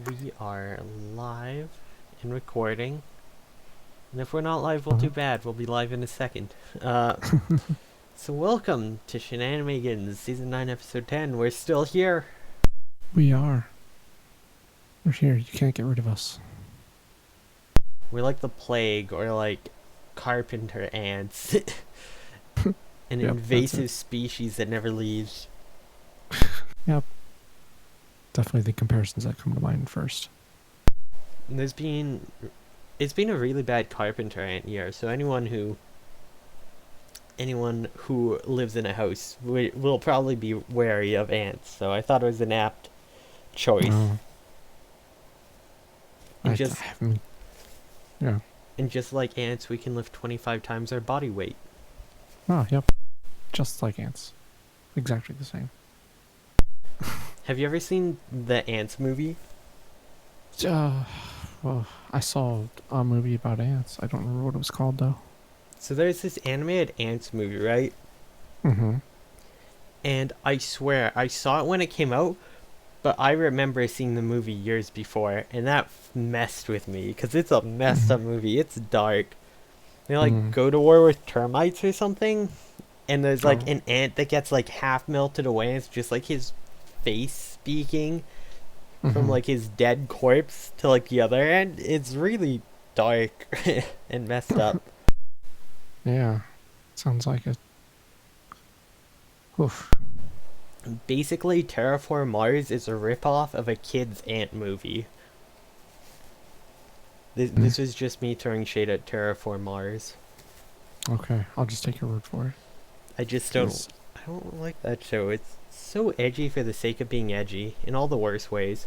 We are live and recording. And if we're not live, well, too bad. We'll be live in a second. So welcome to Shenanimegans Season 9, Episode 10. We're still here. We are. We're here. You can't get rid of us. We're like the plague or like carpenter ants. An Yep, invasive species that never leaves. Yep. Definitely the comparisons that come to mind first. And it's been a really bad carpenter ant year, so anyone who lives in a house will probably be wary of ants. So I thought it was an apt choice. Oh. And Yeah. And just like ants, we can lift 25 times our body weight. Oh, yep. Just like ants. Exactly the same. Have you ever seen the Ants movie? Well, I saw a movie about ants. I don't remember what it was called, though. So there's this animated Ants movie, right? Mm-hmm. And I swear, I saw it when it came out, but I remember seeing the movie years before, and that messed with me, because it's a messed up movie. It's dark. They, go to war with termites or something, and there's, an ant that gets, half melted away, and it's just, his face speaking from, his dead corpse to, the other end. It's really dark and messed up. Yeah. Sounds like it. Oof. Basically, Terraform Mars is a ripoff of a kid's ant movie. This was just me throwing shade at Terraform Mars. Okay, I'll just take your word for it. I don't like that show. It's so edgy for the sake of being edgy, in all the worst ways.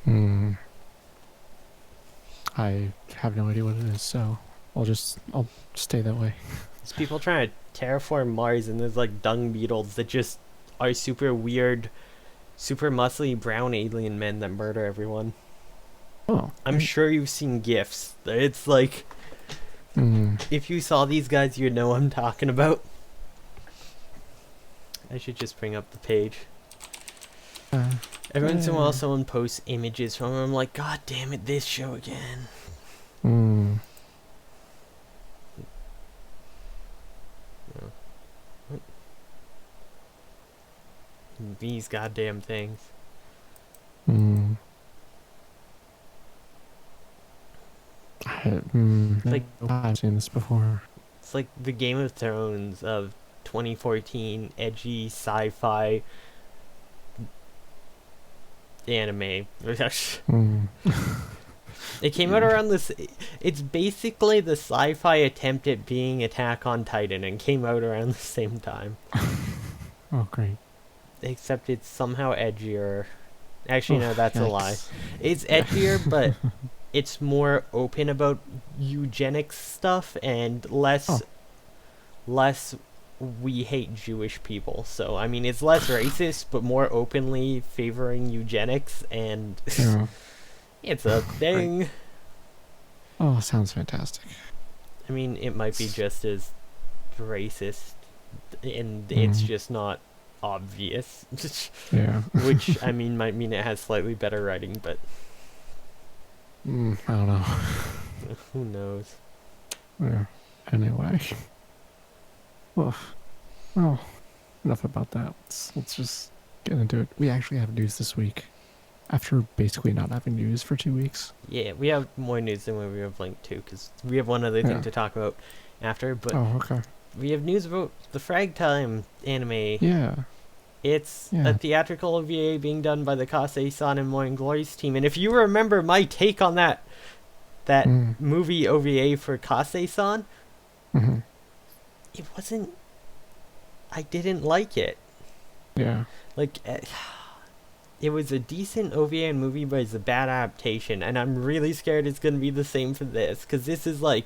I have no idea what it is, so I'll stay that way. There's people trying to terraform Mars, and there's dung beetles that just are super weird, super muscly brown alien men that murder everyone. Oh, I'm sure you've seen GIFs. It's if you saw these guys, you'd know what I'm talking about. I should just bring up the page. Every once in a while, someone posts images from them. I'm like, God damn it, this show again. These goddamn things. I've seen this before. It's like the Game of Thrones of 2014 edgy sci-fi anime. It came out around this. It's basically the sci-fi attempt at being Attack on Titan, and came out around the same time. Oh, great. Except it's somehow edgier. Actually, no, that's a lie. It's edgier, but it's more open about eugenics stuff and less we hate Jewish people. So, I mean, it's less racist, but more openly favoring eugenics, and it's a thing. Right. Oh, sounds fantastic. I mean, it might be just as racist, and it's just not obvious. Yeah. Which, I mean, might mean it has slightly better writing, but I don't know. Who knows? Yeah. Anyway. Well, enough about that. Let's just get into it. We actually have news this week. After basically not having news for 2 weeks. Yeah, we have more news than what we have linked to, because we have one other thing to talk about after, but okay. We have news about the Frag Time anime. Yeah. It's a theatrical OVA being done by the Kase-san and Morning Glory's team, and if you remember my take on that movie OVA for Kase-san, it wasn't... I didn't like it. Yeah. It was a decent OVA and movie, but it's a bad adaptation, and I'm really scared it's going to be the same for this, because this is a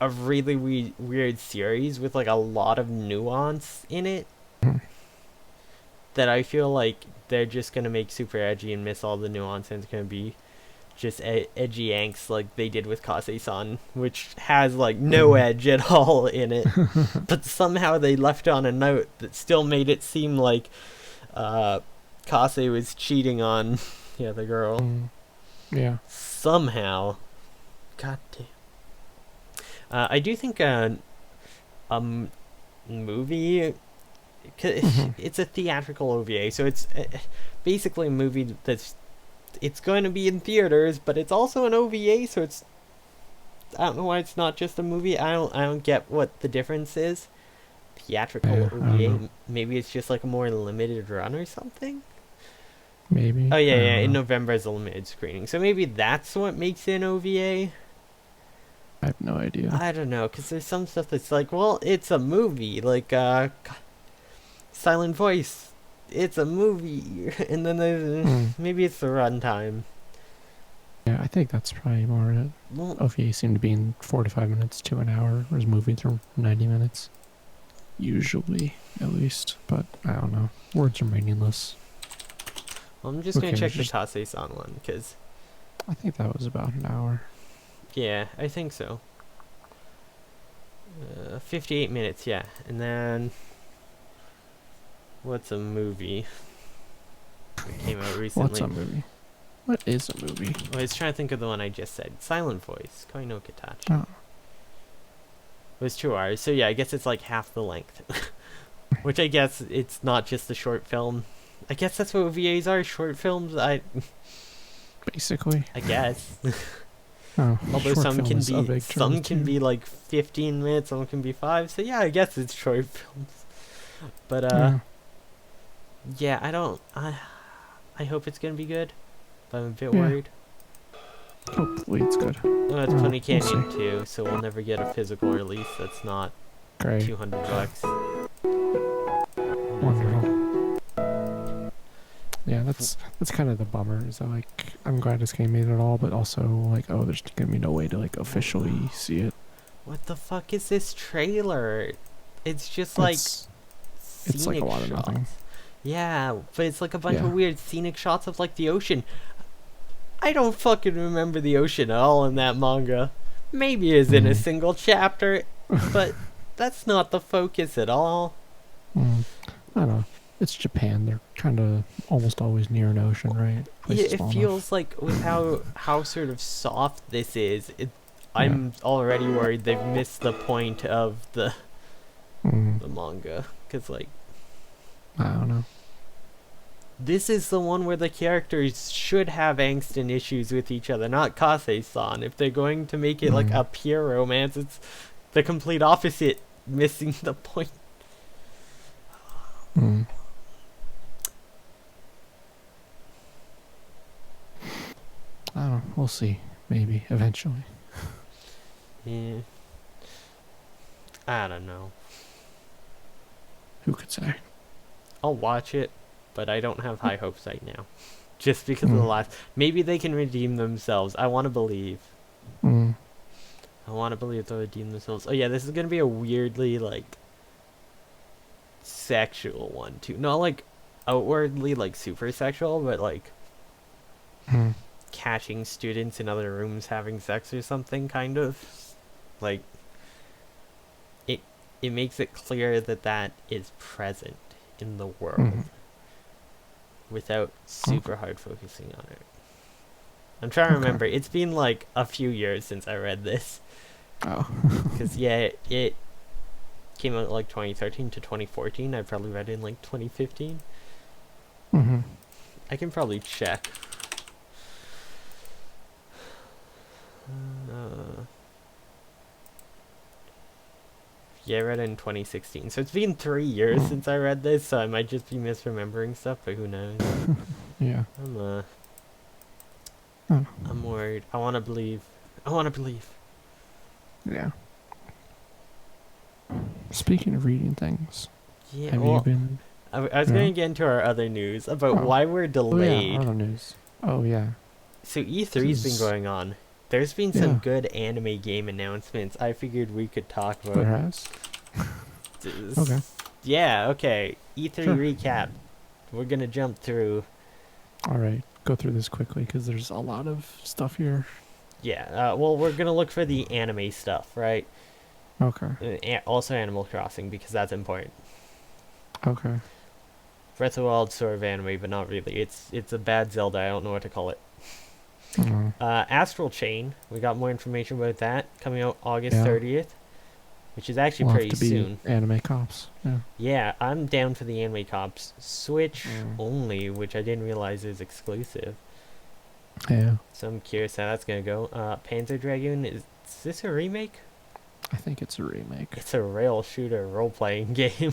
really weird series with a lot of nuance in it that I feel like they're just going to make super edgy and miss all the nuance, and it's going to be just edgy angst like they did with Kase-san, which has no edge at all in it, but somehow they left on a note that still made it seem like Kase was cheating on Yeah, the girl. Yeah. Somehow. God damn. I do think movie. It's a theatrical OVA, so it's basically a movie it's going to be in theaters, but it's also an OVA, so it's I don't know why it's not just a movie. I don't get what the difference is. Theatrical OVA. Maybe it's just like a more limited run or something. Maybe. Oh yeah. In November is a limited screening, so maybe that's what makes it an OVA. I have no idea. I don't know, because there's some stuff that's like, well, it's a movie, like Silent Voice, it's a movie, and then there's maybe it's the runtime. Yeah, I think that's probably more it. Well, OVA seem to be in 45 minutes to an hour, whereas movies are 90 minutes. Usually, at least, but I don't know. Words are meaningless. well, I'm just going to check the Tasei-san one, because... I think that was about an hour. Yeah, I think so. 58 minutes, yeah. And then... What's a movie? That came out recently. What's a movie? What is a movie? I was trying to think of the one I just said. Silent Voice. Koi no Katachi. Oh. It was 2 hours, so yeah, I guess it's like half the length. Which I guess it's not just a short film. I guess that's what VAs are, short films. Basically. I guess. Oh, Although some can too. be like 15 minutes, some can be 5. So yeah, I guess it's short films. But yeah, I hope it's gonna be good. But I'm a bit worried. Hopefully it's good. Oh, it's Pony Canyon we'll too, so we'll never get a physical release. That's not great. $200. Wonderful. Yeah, that's kind of the bummer. Is that like I'm glad this game made it all, but also like there's gonna be no way to like officially see it. What the fuck is this trailer? It's just like it's like a lot of nothing. Yeah, but it's like a bunch of weird scenic shots of like the ocean. I don't fucking remember the ocean at all in that manga. Maybe it's in a single chapter, but that's not the focus at all. I don't know. It's Japan. They're kind of almost always near an ocean, right? Yeah, it feels like with how sort of soft this is, I'm already worried they've missed the point of the manga. Because, like... I don't know. This is the one where the characters should have angst and issues with each other, not Kase-san. If they're going to make it like a pure romance, it's the complete opposite, missing the point. I don't know. We'll see. Maybe eventually. Yeah. I don't know. Who could say? I'll watch it, but I don't have high hopes right now. Just because of the last... Maybe they can redeem themselves. I want to believe. I want to believe they'll redeem themselves. Oh yeah, this is going to be a weirdly, like, sexual one, too. Not, like, outwardly, like, super sexual, but, like, catching students in other rooms having sex or something, kind of. Like, it makes it clear that is present in the world without super hard focusing on it. I'm trying to remember. It's been like a few years since I read this. Oh. Because yeah, it came out like 2013 to 2014. I probably read it in like 2015. I can probably check. Yeah, I read it in 2016. So it's been 3 years since I read this, so I might just be misremembering stuff, but who knows? Yeah. I'm worried. I want to believe. Yeah. Speaking of reading things, Yeah, have you been... I was going to get into our other news about why we're delayed. other news. Oh, yeah. So E3's been going on. There's been some good anime game announcements. I figured we could talk about. There has? Okay. Yeah, okay. E3 recap. We're going to jump through. All right. Go through this quickly because there's a lot of stuff here. Yeah, well, we're going to look for the anime stuff, right? Okay. Also Animal Crossing, because that's important. Okay. Breath of the Wild sort of anime, but not really. It's a bad Zelda. I don't know what to call it. Mm. Astral Chain. We got more information about that coming out August Yeah. 30th, which is actually We'll have pretty to be soon. anime cops. Yeah. Yeah, I'm down for the anime cops. Switch Mm. only, which I didn't realize is exclusive. Yeah. So I'm curious how that's gonna go. Panzer Dragoon, is this a remake? I think it's a remake. It's a rail shooter role-playing game.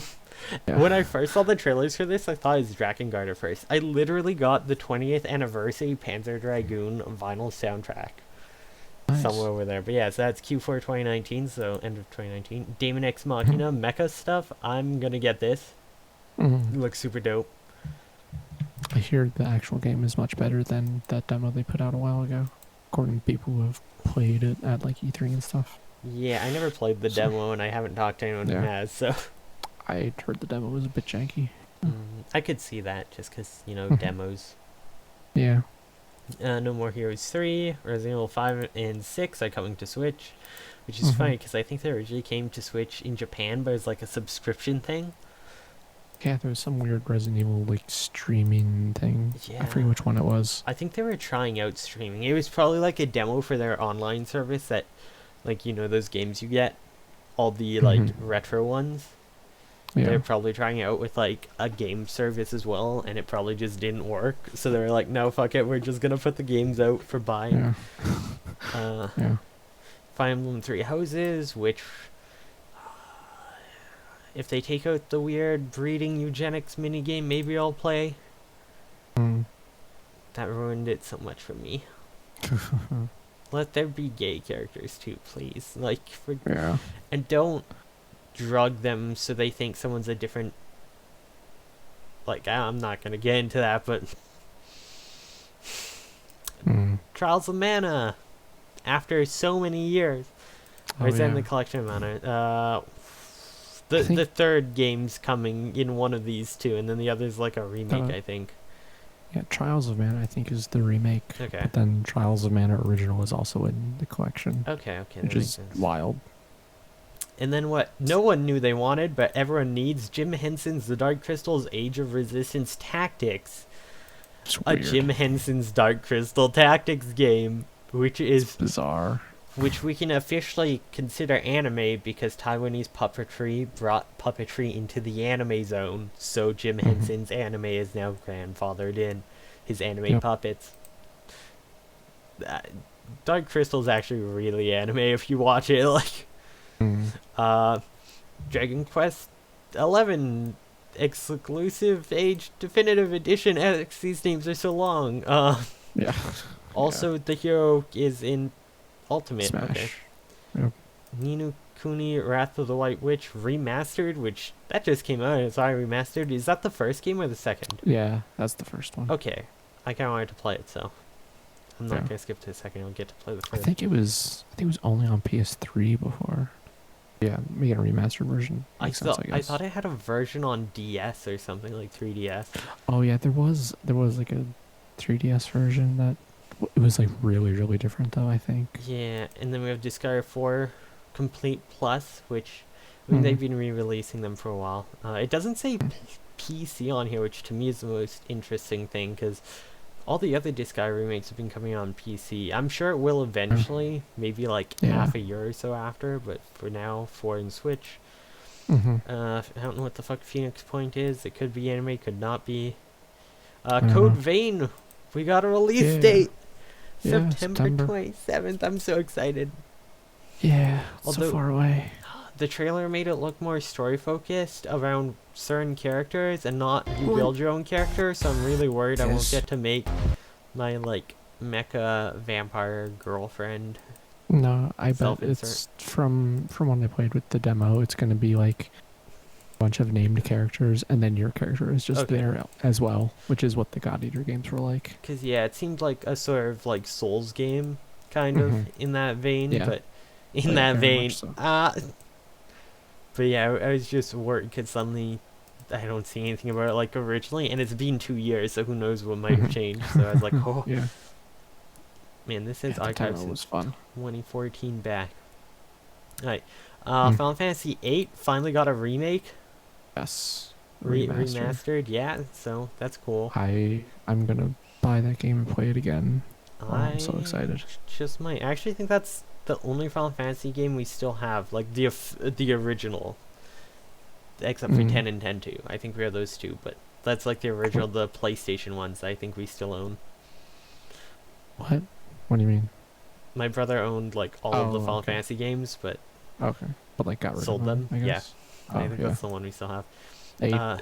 Yeah. When I first saw the trailers for this, I thought it was Drakengard at first. I literally got the 20th anniversary Panzer Dragoon vinyl soundtrack. Nice. Somewhere over there. But yeah, so that's Q4 2019, so end of 2019. Daemon X Machina, mecha stuff. I'm gonna get this. It Mm. looks super dope. I hear the actual game is much better than that demo they put out a while ago, according to people who have played it at like E3 and stuff. Yeah, I never played the So- demo, and I haven't talked to anyone who Yeah. has, so... I heard the demo was a bit janky. I could see that, just because, you know, Mhm. demos. Yeah. No More Heroes 3, Resident Evil 5 and 6 are coming to Switch, which is funny, because I think they originally came to Switch in Japan, but it's like a subscription thing. Yeah, there was some weird Resident Evil like streaming thing. Yeah. I forget which one it was. I think they were trying out streaming. It was probably like a demo for their online service that, like, you know, those games you get, all the, like, Mhm. retro ones. Yeah. They're probably trying it out with, like, a game service as well, and it probably just didn't work. So they were like, no, fuck it, we're just gonna put the games out for buying. Yeah. Yeah. Fire Emblem Three Houses, which, if they take out the weird breeding eugenics minigame, maybe I'll play. Mm. That ruined it so much for me. Let there be gay characters too, please. Like, Yeah. and don't drug them so they think someone's a different... Like, I'm not gonna get into that, but... Mm. Trials of Mana! After so many years. Oh, Or is that in yeah. the collection of Mana? I think- The third game's coming in one of these two, and then the other's like a remake, I think. Yeah, Trials of Mana I think is the remake. Okay. But then Trials of Mana original is also in the collection, Okay, that which makes is sense. wild. And then what no one knew they wanted, but everyone needs, Jim Henson's The Dark Crystal's Age of Resistance Tactics. It's A weird. Jim Henson's Dark Crystal Tactics game, which is Bizarre. which we can officially consider anime because Taiwanese puppetry brought puppetry into the anime zone. So Jim Mhm. Henson's anime is now grandfathered in his anime Yep. puppets. Dark Crystal's actually really anime if you watch it. Like, Mm. Dragon Quest 11 exclusive age definitive edition. X, these names are so long. Yeah. Also, the hero is in Ultimate. Smash. Okay. Yep. Ni no Kuni Wrath of the White Witch remastered, which that just came out. It's already remastered. Is that the first game or the second? Yeah, that's the first one. Okay, I kind of wanted to play it, so I'm not Yeah. gonna skip to the second. I'll get to play the I first. think it was only on PS3 before. Yeah, making a remastered version. Makes sense, I guess. I thought it had a version on DS or something, like 3DS. Oh yeah, there was like a 3DS version that it was like really really different though, I think. Yeah, and then we have Disgaea 4 Complete Plus, which I mean, Mhm. they've been re-releasing them for a while. It doesn't say PC on here, which to me is the most interesting thing, because all the other Disgaea remakes have been coming on PC. I'm sure it will eventually, maybe like Yeah. half a year or so after, but for now, 4 and Switch. Mm-hmm. I don't know what the fuck Phoenix Point is. It could be anime, could not be. I don't Code know. Vein! We got a release Yeah. date! Yeah, September 27th. I'm so excited. Yeah, Although- so far away. The trailer made it look more story focused around certain characters and not you Well, build your own character, so I'm really worried I won't yes. get to make my like mecha vampire girlfriend. No, I bet Self-insert. it's from when I played with the demo. It's gonna be like a bunch of named characters, and then your character is just Okay. there as well, which is what the God Eater games were like. Cause yeah, it seemed like a sort of like Souls game, kind of Mhm. in that vein, Yeah. but in Like, that very vein, much so. but yeah, I was just worried because suddenly I don't see anything about it like originally, and it's been 2 years, so who knows what might have Mhm. changed. So I was like, oh Yeah, man, this is yeah, the archived demo since was fun. 2014 back. Alright. Hmm. Final Fantasy VIII finally got a remake. Yes. remaster. remastered. Yeah, so that's cool. I'm gonna buy that game and play it again. Oh, I'm so I excited. just might. I actually think that's the only Final Fantasy game we still have, like the original, except for 10 and 10 2. I think we have those two, but that's like the original, the PlayStation ones. I think we still own. What? What do you mean? My brother owned like all of the Final Okay. Fantasy games, but Okay, but like got rid sold of them. I them. Yeah, guess. I Oh think yeah. that's the one we still have.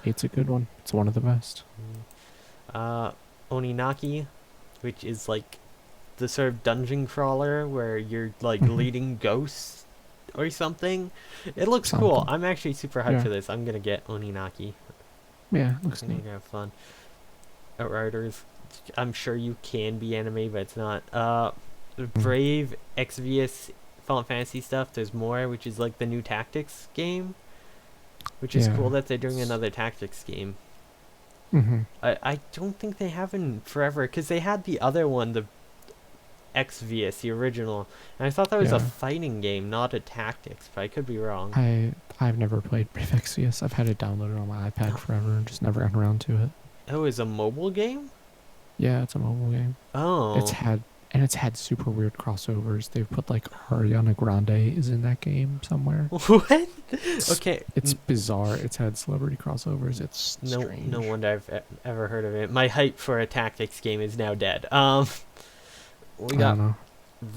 Eight's a good one. It's one of the best. Uh, Oninaki, which is like the sort of dungeon crawler where you're like leading ghosts or something. It looks cool. I'm actually super hyped for this. I'm gonna get Oninaki. Yeah, looks neat. I'm gonna have fun. Outriders. I'm sure you can be anime, but it's not. Brave, Exvius, Final Fantasy stuff. There's more, which is like the new tactics game, which is cool that they're doing another tactics game. I don't think they have in forever, because they had the other one, the Exvius, the original, and I thought that was a fighting game, not a tactics, but I could be wrong. I've never played Brave Exvius. I've had it downloaded on my iPad forever and just never gotten around to it. Oh, it's a mobile game? Yeah, it's a mobile game. Oh. It's had super weird crossovers. They've put like Ariana Grande is in that game somewhere. What? Okay. It's bizarre. It's had celebrity crossovers. It's strange. No wonder I've ever heard of it. My hype for a tactics game is now dead. We got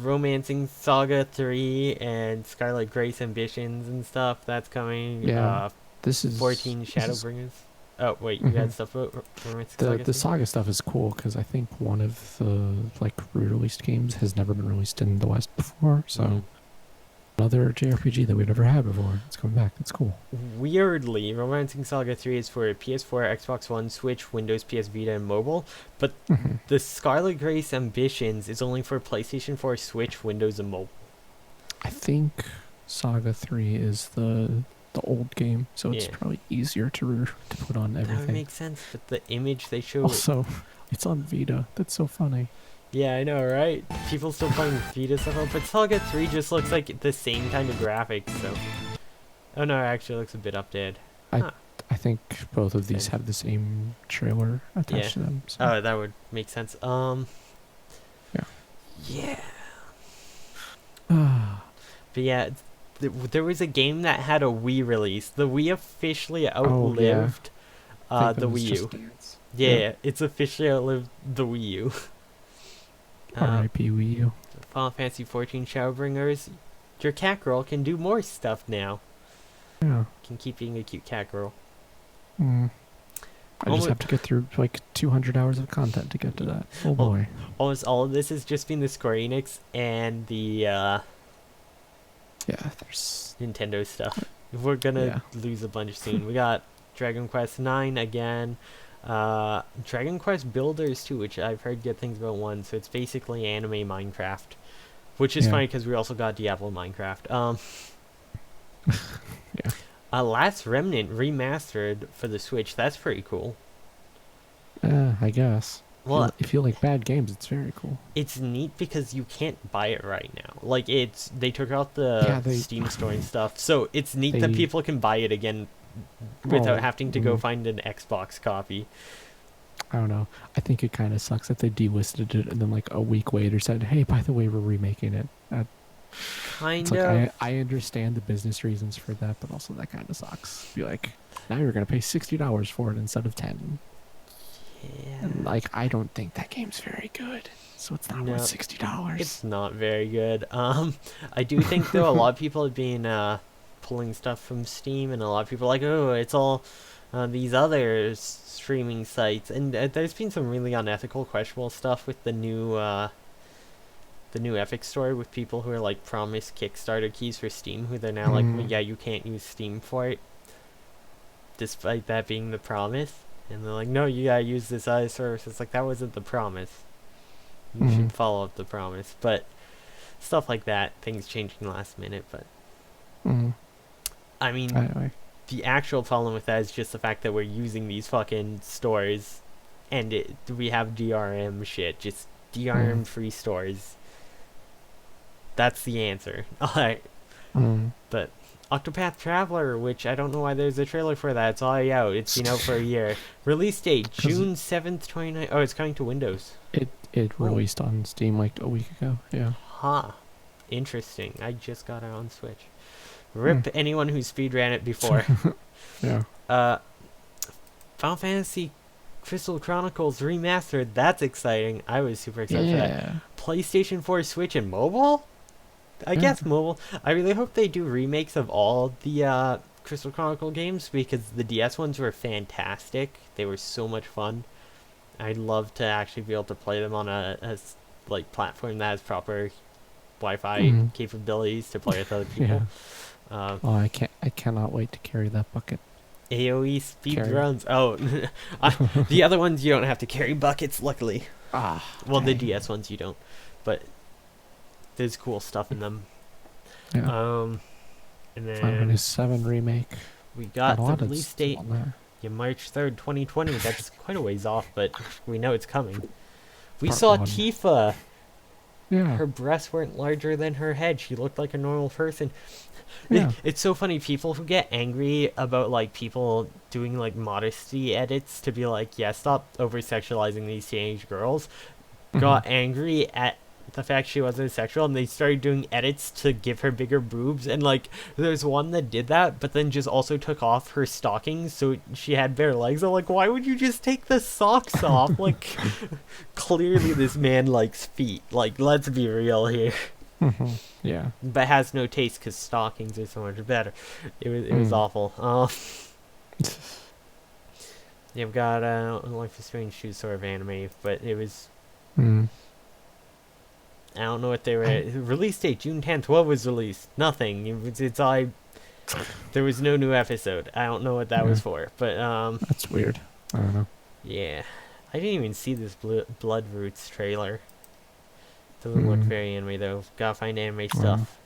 Romancing Saga 3 and Scarlet Grace Ambitions and stuff. That's coming. Yeah. This is 14 Shadowbringers. Oh wait, you had stuff about Romancing Saga? The Saga stuff is cool because I think one of the like re-released games has never been released in the West before. So another JRPG that we've never had before. It's coming back. It's cool. Weirdly, Romancing Saga 3 is for PS4, Xbox One, Switch, Windows, PS Vita, and mobile. But the Scarlet Grace Ambitions is only for PlayStation 4, Switch, Windows, and mobile. I think Saga 3 is the old game, so it's probably easier to put on everything. That would make sense, but the image they show... Also, it's on Vita. That's so funny. Yeah, I know, right? People still playing Vita stuff, but Saga 3 just looks like the same kind of graphics, so... Oh no, it actually looks a bit updated. I think both of these have the same trailer attached to them. So. Oh, that would make sense. Yeah. But yeah, there was a game that had a Wii release. The Wii officially outlived the Wii U. Yeah, it's officially outlived the Wii U. R.I.P. Wii U. Final Fantasy 14 Shadowbringers. Your cat girl can do more stuff now. Yeah. Can keep being a cute cat girl. I just have to get through like 200 hours of content to get to that. Oh boy. Almost all of this has just been the Square Enix and the there's Nintendo stuff. We're gonna lose a bunch soon. We got Dragon Quest 9 again. Dragon Quest Builders 2, which I've heard good things about one, so it's basically anime Minecraft. Which is funny because we also got Diablo Minecraft. Last Remnant remastered for the Switch. That's pretty cool. I guess. Well, if you like bad games, it's very cool. It's neat because you can't buy it right now. Like they took out the Steam store and stuff, so it's neat that people can buy it again without having to go find an Xbox copy. I don't know. I think it kind of sucks that they delisted it and then like a week later said, "Hey, by the way, we're remaking it." Kind of. I understand the business reasons for that, but also that kind of sucks. Be like, now you're gonna pay $60 for it instead of $10. Yeah. And like, I don't think that game's very good, so it's not worth $60. It's not very good. I do think though a lot of people have been pulling stuff from Steam, and a lot of people are like, oh, it's all these other streaming sites, and there's been some really unethical, questionable stuff with the new Epic Store with people who are like promised Kickstarter keys for Steam, who they're now like, well, yeah, you can't use Steam for it, despite that being the promise. And they're like, no, you gotta use this other service. It's like, that wasn't the promise. You should follow up the promise. But stuff like that, things changing last minute. But I mean, the actual problem with that is just the fact that we're using these fucking stores, and we have DRM shit, just DRM free stores. That's the answer. Alright. But Octopath Traveler, which I don't know why there's a trailer for that. It's already out. It's been out for a year. Release date, 'Cause June 7th, 29. Oh, it's coming to Windows. it released on Steam like a week ago. Yeah. Huh. Interesting. I just got it on Switch. Rip anyone who speedran it before. Yeah. Final Fantasy Crystal Chronicles Remastered. That's exciting. I was super excited for that. PlayStation 4, Switch, and mobile? I guess mobile. I really hope they do remakes of all the Crystal Chronicle games because the DS ones were fantastic. They were so much fun. I'd love to actually be able to play them on a like platform that has proper Wi-Fi capabilities to play with other people. Yeah. Oh, I cannot wait to carry that bucket. AOE speedruns. Oh, the other ones you don't have to carry buckets, luckily. Well, the DS ones you don't, but there's cool stuff in them. Yeah. And then Final Fantasy 7 remake. we got a the lot of release stuff date. on there. Yeah, March 3rd, 2020. That's quite a ways off, but we know it's coming. We Part saw one. Tifa. Yeah. Her breasts weren't larger than her head. She looked like a normal person. Yeah. It's so funny. People who get angry about like people doing like modesty edits to be like, yeah, stop over sexualizing these teenage girls, got angry at the fact she wasn't sexual, and they started doing edits to give her bigger boobs. And like, there's one that did that, but then just also took off her stockings so she had bare legs. I'm like, why would you just take the socks off? Like, clearly this man likes feet. Like, let's be real here. Yeah. But has no taste because stockings are so much better. It was awful. Yeah, we've got Life is Strange shoes sort of anime, but it was. I don't know what they were. Release date June 10th. What was released? Nothing. There was no new episode. I don't know what that was for, but That's weird. I don't know. yeah, I didn't even see this Blood Roots trailer. Doesn't look very anime though. Gotta find anime stuff.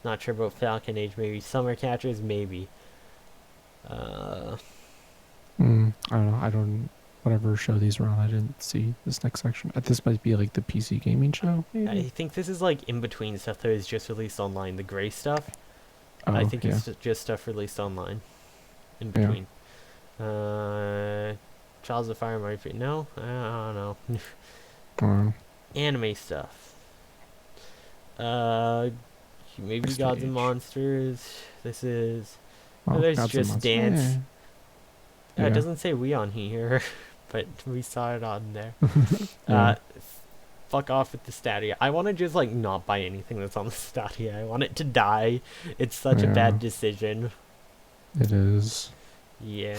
Not sure about Falcon Age. Maybe Summer Catchers. Maybe. I don't know. Whatever show these are on, I didn't see this next section. This might be like the PC gaming show. Maybe? I think this is like in between stuff that was just released online. The gray stuff. Oh, I think it's just stuff released online. In between. Trials of Fire might be. No, I don't know. Anime stuff. Maybe Next Gods page. and Monsters. This is. Oh, there's Gods and Just Monsters. Dance. Yeah. It doesn't say we on here, but we saw it on there. Fuck off with the Stadia. I want to just like not buy anything that's on the Stadia. I want it to die. It's such a bad decision. It is. Yeah.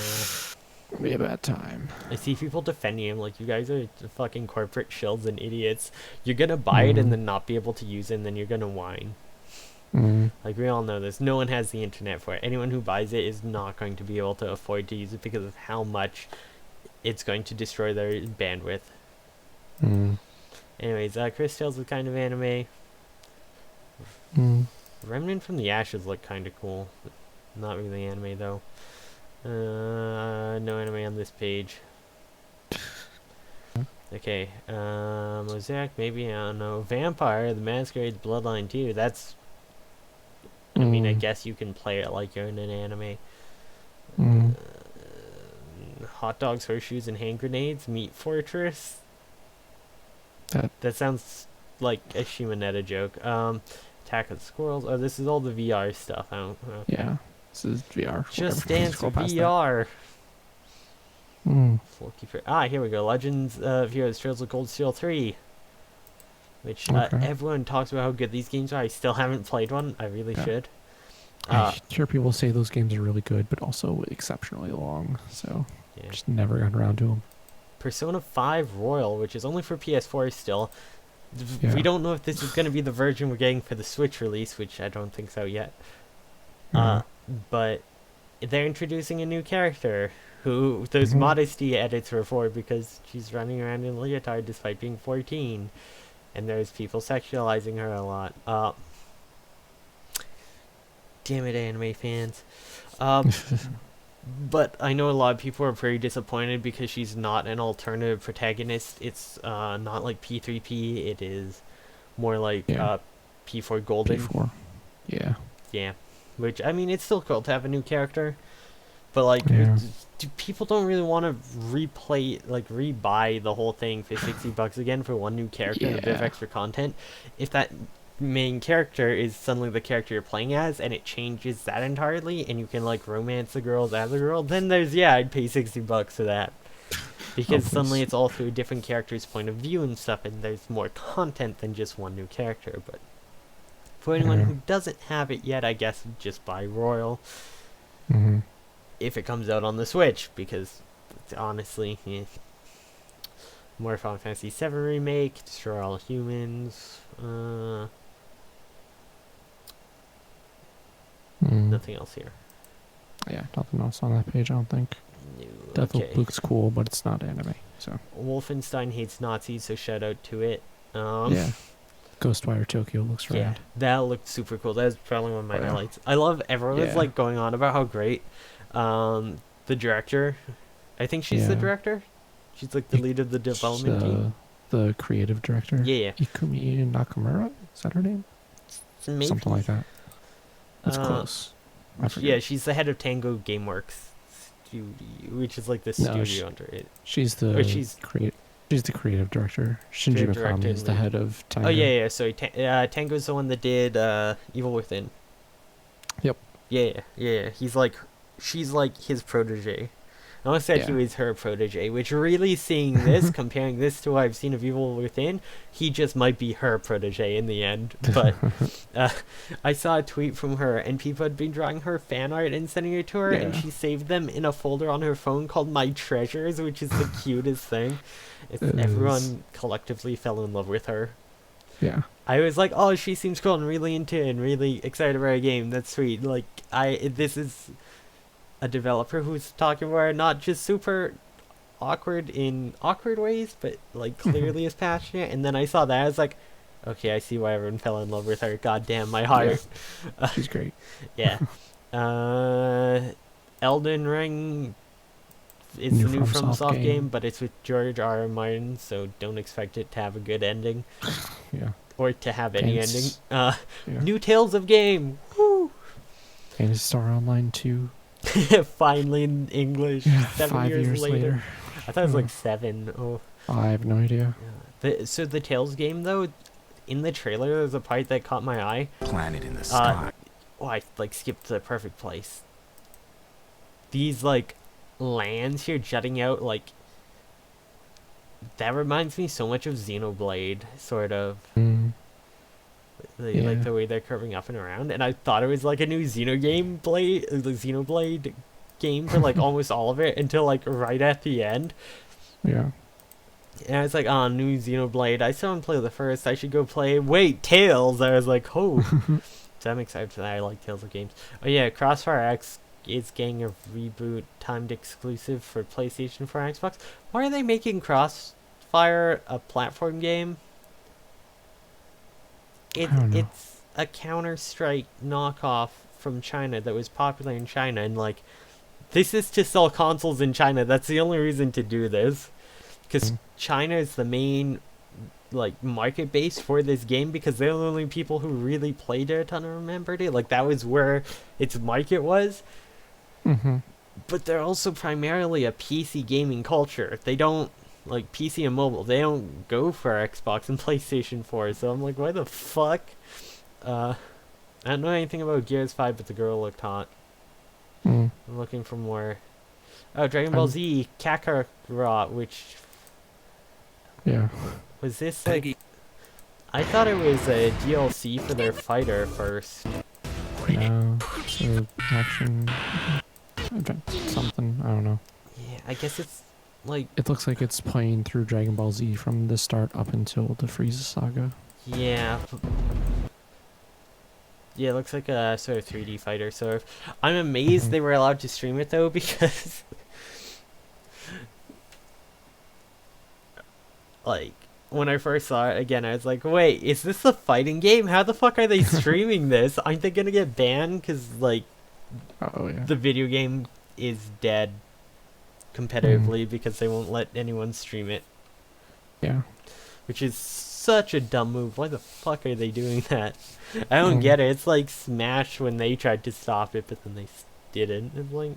It'll be a bad time. I see people defending him like, you guys are fucking corporate shills and idiots. You're gonna buy it and then not be able to use it, and then you're gonna whine. Like, we all know this. No one has the internet for it. Anyone who buys it is not going to be able to afford to use it because of how much it's going to destroy their bandwidth. Anyways, Chris Tales is kind of anime. Remnant from the Ashes look kind of cool. Not really anime, though. No anime on this page. Okay, Mosaic, maybe, I don't know. Vampire, The Masquerade's Bloodline 2. That's... I mean, I guess you can play it like you're in an anime. Hot dogs, horseshoes, and hand grenades. Meat Fortress. That sounds like a Shimonetta joke. Attack of the Squirrels. Oh, this is all the VR stuff. I don't know. Yeah, this is VR. Just Dance Scroll past VR. that. Here we go. Legends of Heroes Trails of Cold Steel 3. Which everyone talks about how good these games are. I still haven't played one. I really should. I hear people say those games are really good, but also exceptionally long. So just never got around to them. Persona 5 Royal, which is only for PS4 still. We don't know if this is going to be the version we're getting for the Switch release, which I don't think so yet. But they're introducing a new character who those modesty edits were for because she's running around in a leotard despite being 14. And there's people sexualizing her a lot. Damn it, anime fans. But I know a lot of people are very disappointed because she's not an alternative protagonist. It's not like P3P. It is more like P4 Golden. P4. Yeah. Yeah. which, I mean, it's still cool to have a new character, but like, Yeah. people don't really want to rebuy the whole thing for $60 again for one new character and a bit of Yeah. extra content. If that main character is suddenly the character you're playing as, and it changes that entirely, and you can like romance the girls as a girl, then I'd pay $60 for that. Because suddenly it's all through a different character's point of view and stuff, and there's more content than just one new character. But for anyone who doesn't have it yet, I guess just buy Royal if it comes out on the Switch, because honestly, more Final Fantasy VII Remake, Destroy All Humans, nothing else here. Yeah, nothing else on that page, I don't think. No, Death okay. looks cool, but it's not anime, so. Wolfenstein hates Nazis, so shout out to it. Yeah. Ghostwire Tokyo looks rad. Yeah, that looked super cool. That was probably one of my Oh, yeah. highlights. I love everyone was Yeah. like going on about how great the director. I think she's the Yeah. director. She's like the lead of the development team. The creative director. Yeah. Ikumi Nakamura? Is that her name? Maybe. Something like that. That's close. I forget. Yeah, she's the head of Tango Gameworks Studio, which is like the studio under it. She's the she's the creative director. Shinji Creative director Mikami is the and head of Tango. Oh yeah. Sorry, Tango's the one that did Evil Within. Yep. Yeah. She's like his protege. I almost said he Yeah. was her protege, which really seeing this, comparing this to what I've seen of Evil Within, he just might be her protege in the end. But I saw a tweet from her, and people had been drawing her fan art and sending it to her, and Yeah. she saved them in a folder on her phone called My Treasures, which is the cutest thing. Everyone collectively fell in love with her. Yeah. I was like, oh, she seems cool and really into it and really excited about her game. That's sweet. Like, this is a developer who's talking about her, not just super awkward in awkward ways, but like clearly is passionate. And then I saw that, I was like, okay, I see why everyone fell in love with her. God damn, my heart. Yeah. She's great. Yeah. Elden Ring is a new FromSoft game, but it's with George R.R. Martin, so don't expect it to have a good ending. Yeah. Or to have any ending. Yeah. New Tales of Game. Woo! Phantasy Star Online 2. Finally in English. Yeah, 7 5 years later. I thought it was like 7. Oh. I have no idea. So the Tales game, though, in the trailer, there's a part that caught my eye. Planet in the sky. I like skipped the perfect place. These like lands here jutting out, like that reminds me so much of Xenoblade, sort of. Like the way they're curving up and around, and I thought it was like a new Xenoblade game for like almost all of it until like right at the end. Yeah. And I was like, oh, new Xenoblade. I still haven't played the first. I should go play. Wait, Tales. I was like, oh. So I'm excited for that. I like Tales of games. Oh yeah, Crossfire X is getting a reboot, timed exclusive for PlayStation 4 and Xbox. Why are they making Crossfire a platform game? It's a Counter-Strike knockoff from China that was popular in China, and like, this is to sell consoles in China. That's the only reason to do this, because China is the main like market base for this game, because they're the only people who really played it and remembered it. Like, that was where its market was. But they're also primarily a PC gaming culture. They don't like PC and mobile. They don't go for Xbox and PlayStation 4. So I'm like, why the fuck? I don't know anything about Gears 5, but the girl looked hot. I'm looking for more. Oh, Dragon Ball Z Kakarot, which was this like? I thought it was a DLC for their fighter first. No, it's an action event, something. I don't know. Yeah, I guess it's like. It looks like it's playing through Dragon Ball Z from the start up until the Frieza saga. Yeah. Yeah, it looks like a sort of 3D fighter. So I'm amazed they were allowed to stream it though, because like when I first saw it again, I was like, wait, is this a fighting game? How the fuck are they streaming this? Aren't they gonna get banned? Because like the video game is dead competitively because they won't let anyone stream it. Yeah. Which is such a dumb move. Why the fuck are they doing that? I don't get it. It's like Smash when they tried to stop it, but then they didn't. It's like,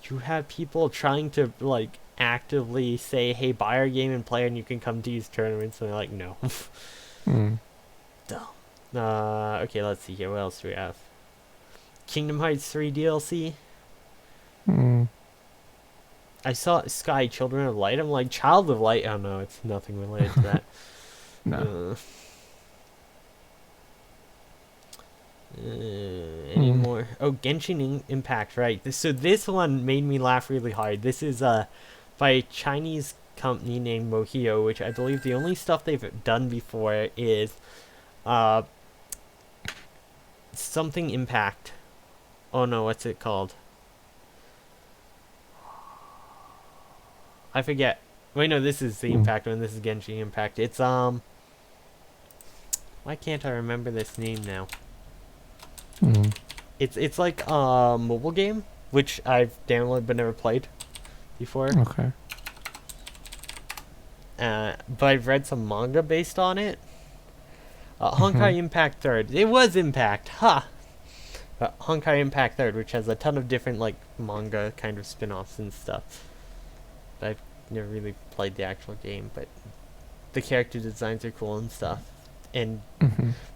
you have people trying to, like, actively say, hey, buy our game and play, and you can come to these tournaments, and they're like, no. Dumb. Okay, let's see here. What else do we have? Kingdom Hearts 3 DLC. I saw Sky Children of Light. I'm like, Child of Light. Oh no, it's nothing related to that. No. Any more? Oh, Genshin Impact, right. So this one made me laugh really hard. This is by a Chinese company named Mohio, which I believe the only stuff they've done before is something Impact. Oh no, what's it called? I forget. Wait, no, this is the Impact one. This is Genshin Impact. It's why can't I remember this name now? It's like a mobile game, which I've downloaded but never played before. Okay. But I've read some manga based on it. Honkai Impact 3rd. It was Impact, Honkai Impact 3rd, which has a ton of different like manga kind of spin-offs and stuff. I've never really played the actual game, but the character designs are cool and stuff. And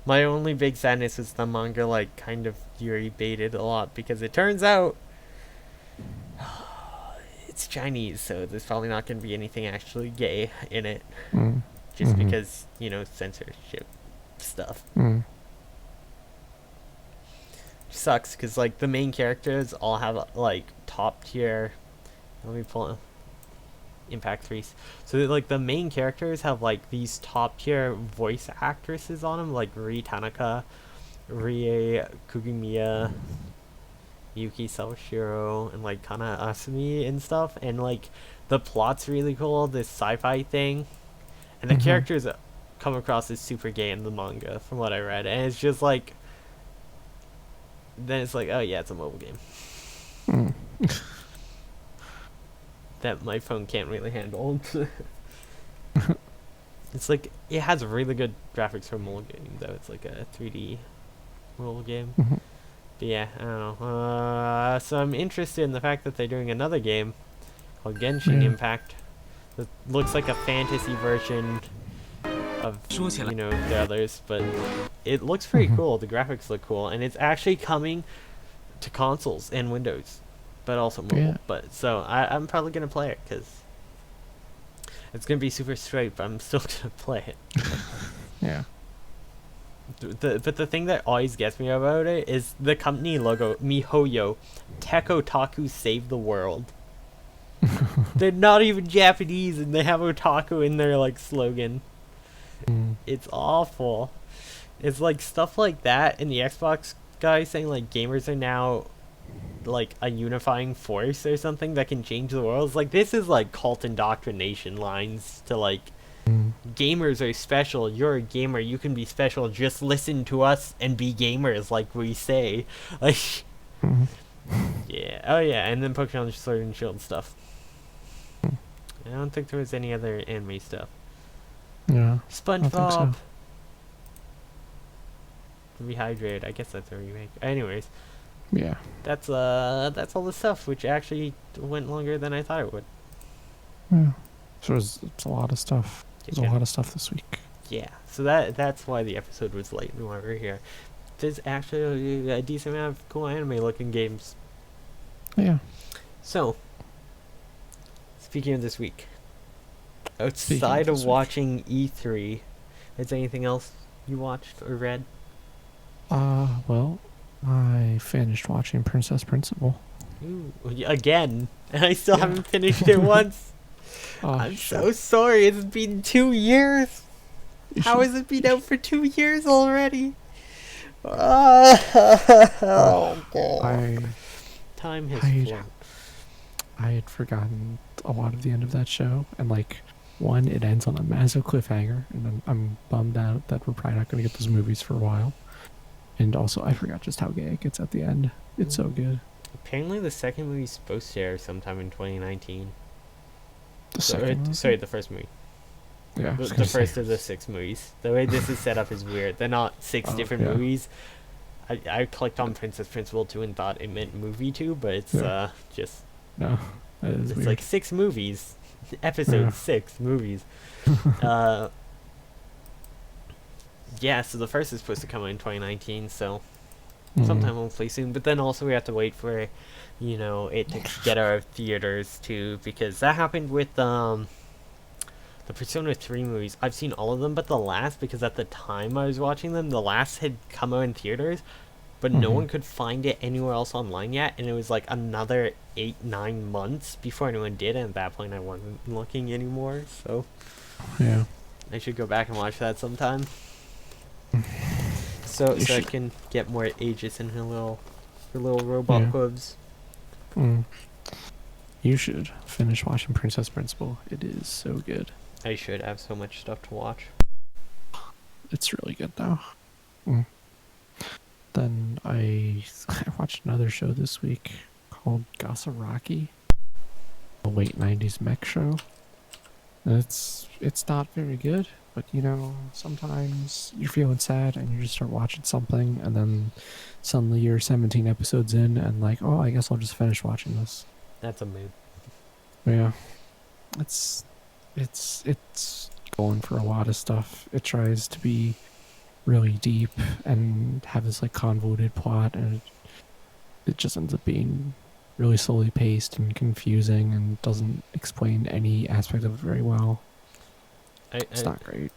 my only big sadness is the manga like kind of Yuri baited a lot, because it turns out it's Chinese, so there's probably not going to be anything actually gay in it, just because, you know, censorship stuff. Sucks, because like the main characters all have like top tier. Let me pull Impact 3. So like the main characters have like these top tier voice actresses on them, like Rie Tanaka, Rie Kugumiya, Yuki Sawashiro, and like Kana Asumi and stuff. And like the plot's really cool, this sci-fi thing, and the characters come across as super gay in the manga from what I read. And it's just like, then it's like, oh yeah, it's a mobile game that my phone can't really handle. It's like, it has really good graphics for a mobile game, though. It's like a 3D mobile game. But yeah, I don't know. So I'm interested in the fact that they're doing another game called Genshin Impact. That looks like a fantasy version of, you know, the others, but it looks pretty cool. The graphics look cool, and it's actually coming to consoles and Windows, but also mobile. But so I'm probably gonna play it, because it's gonna be super straight, but I'm still gonna play it. Yeah. But the thing that always gets me about it is the company logo, MiHoYo, Tech Otaku Save the World. They're not even Japanese, and they have otaku in their like slogan. It's awful. It's like stuff like that, and the Xbox guy saying like gamers are now like a unifying force or something that can change the world. It's like, this is like cult indoctrination lines to like, gamers are special, you're a gamer, you can be special, just listen to us and be gamers like we say. Like, yeah. Oh yeah, and then Pokemon Sword and Shield stuff. I don't think there was any other anime stuff. Yeah. SpongeBob. Rehydrate. I guess that's a remake. Anyways. Yeah. That's all the stuff, which actually went longer than I thought it would. Yeah. So it's a lot of stuff. There's a lot of stuff this week. Yeah. So that's why the episode was late when we were here. There's actually a decent amount of cool anime looking games. Yeah. So, speaking of this week, outside of watching E3, is there anything else you watched or read? Well, I finished watching Princess Principal. Ooh, again, and I still haven't finished it once. I'm so sorry, it's been 2 years. How has it been out for 2 years already? Oh, God. Time has flown. I had forgotten a lot of the end of that show, and like, one, it ends on a massive cliffhanger, and I'm bummed out that we're probably not going to get those movies for a while. And also, I forgot just how gay it gets at the end. It's so good. Apparently, the second movie's supposed to air sometime in 2019. The second movie? Sorry, the first movie. Yeah, I was The gonna say. first of the 6 movies. The way this is set up is weird. They're not 6 Oh, different yeah. movies. I clicked on Princess Principal 2 and thought it meant movie 2, but it's Yeah. just No, that is it's weird. like 6 movies. Yeah. Episode 6 movies. Yeah, so the first is supposed to come out in 2019, so sometime hopefully soon. But then also we have to wait for, it to get out of theaters too, because that happened with the Persona 3 movies. I've seen all of them but the last, because at the time I was watching them, the last had come out in theaters, but no one could find it anywhere else online yet, and it was like another 8-9 months before anyone did, and at that point I wasn't looking anymore, so Yeah. I should go back and watch that sometime. So You I should. can get more ages in her little robot Yeah. hooves. Mm. You should finish watching Princess Principal. It is so good. I should have so much stuff to watch. It's really good though. Mm. Then I watched another show this week called Gasaraki, a late '90s mech show. And it's not very good, but sometimes you're feeling sad and you just start watching something, and then suddenly you're 17 episodes in and like, oh, I guess I'll just finish watching this. That's a mood. Yeah, it's going for a lot of stuff. It tries to be really deep and have this like convoluted plot, and it just ends up being really slowly paced and confusing and doesn't explain any aspect of it very well. It's not great.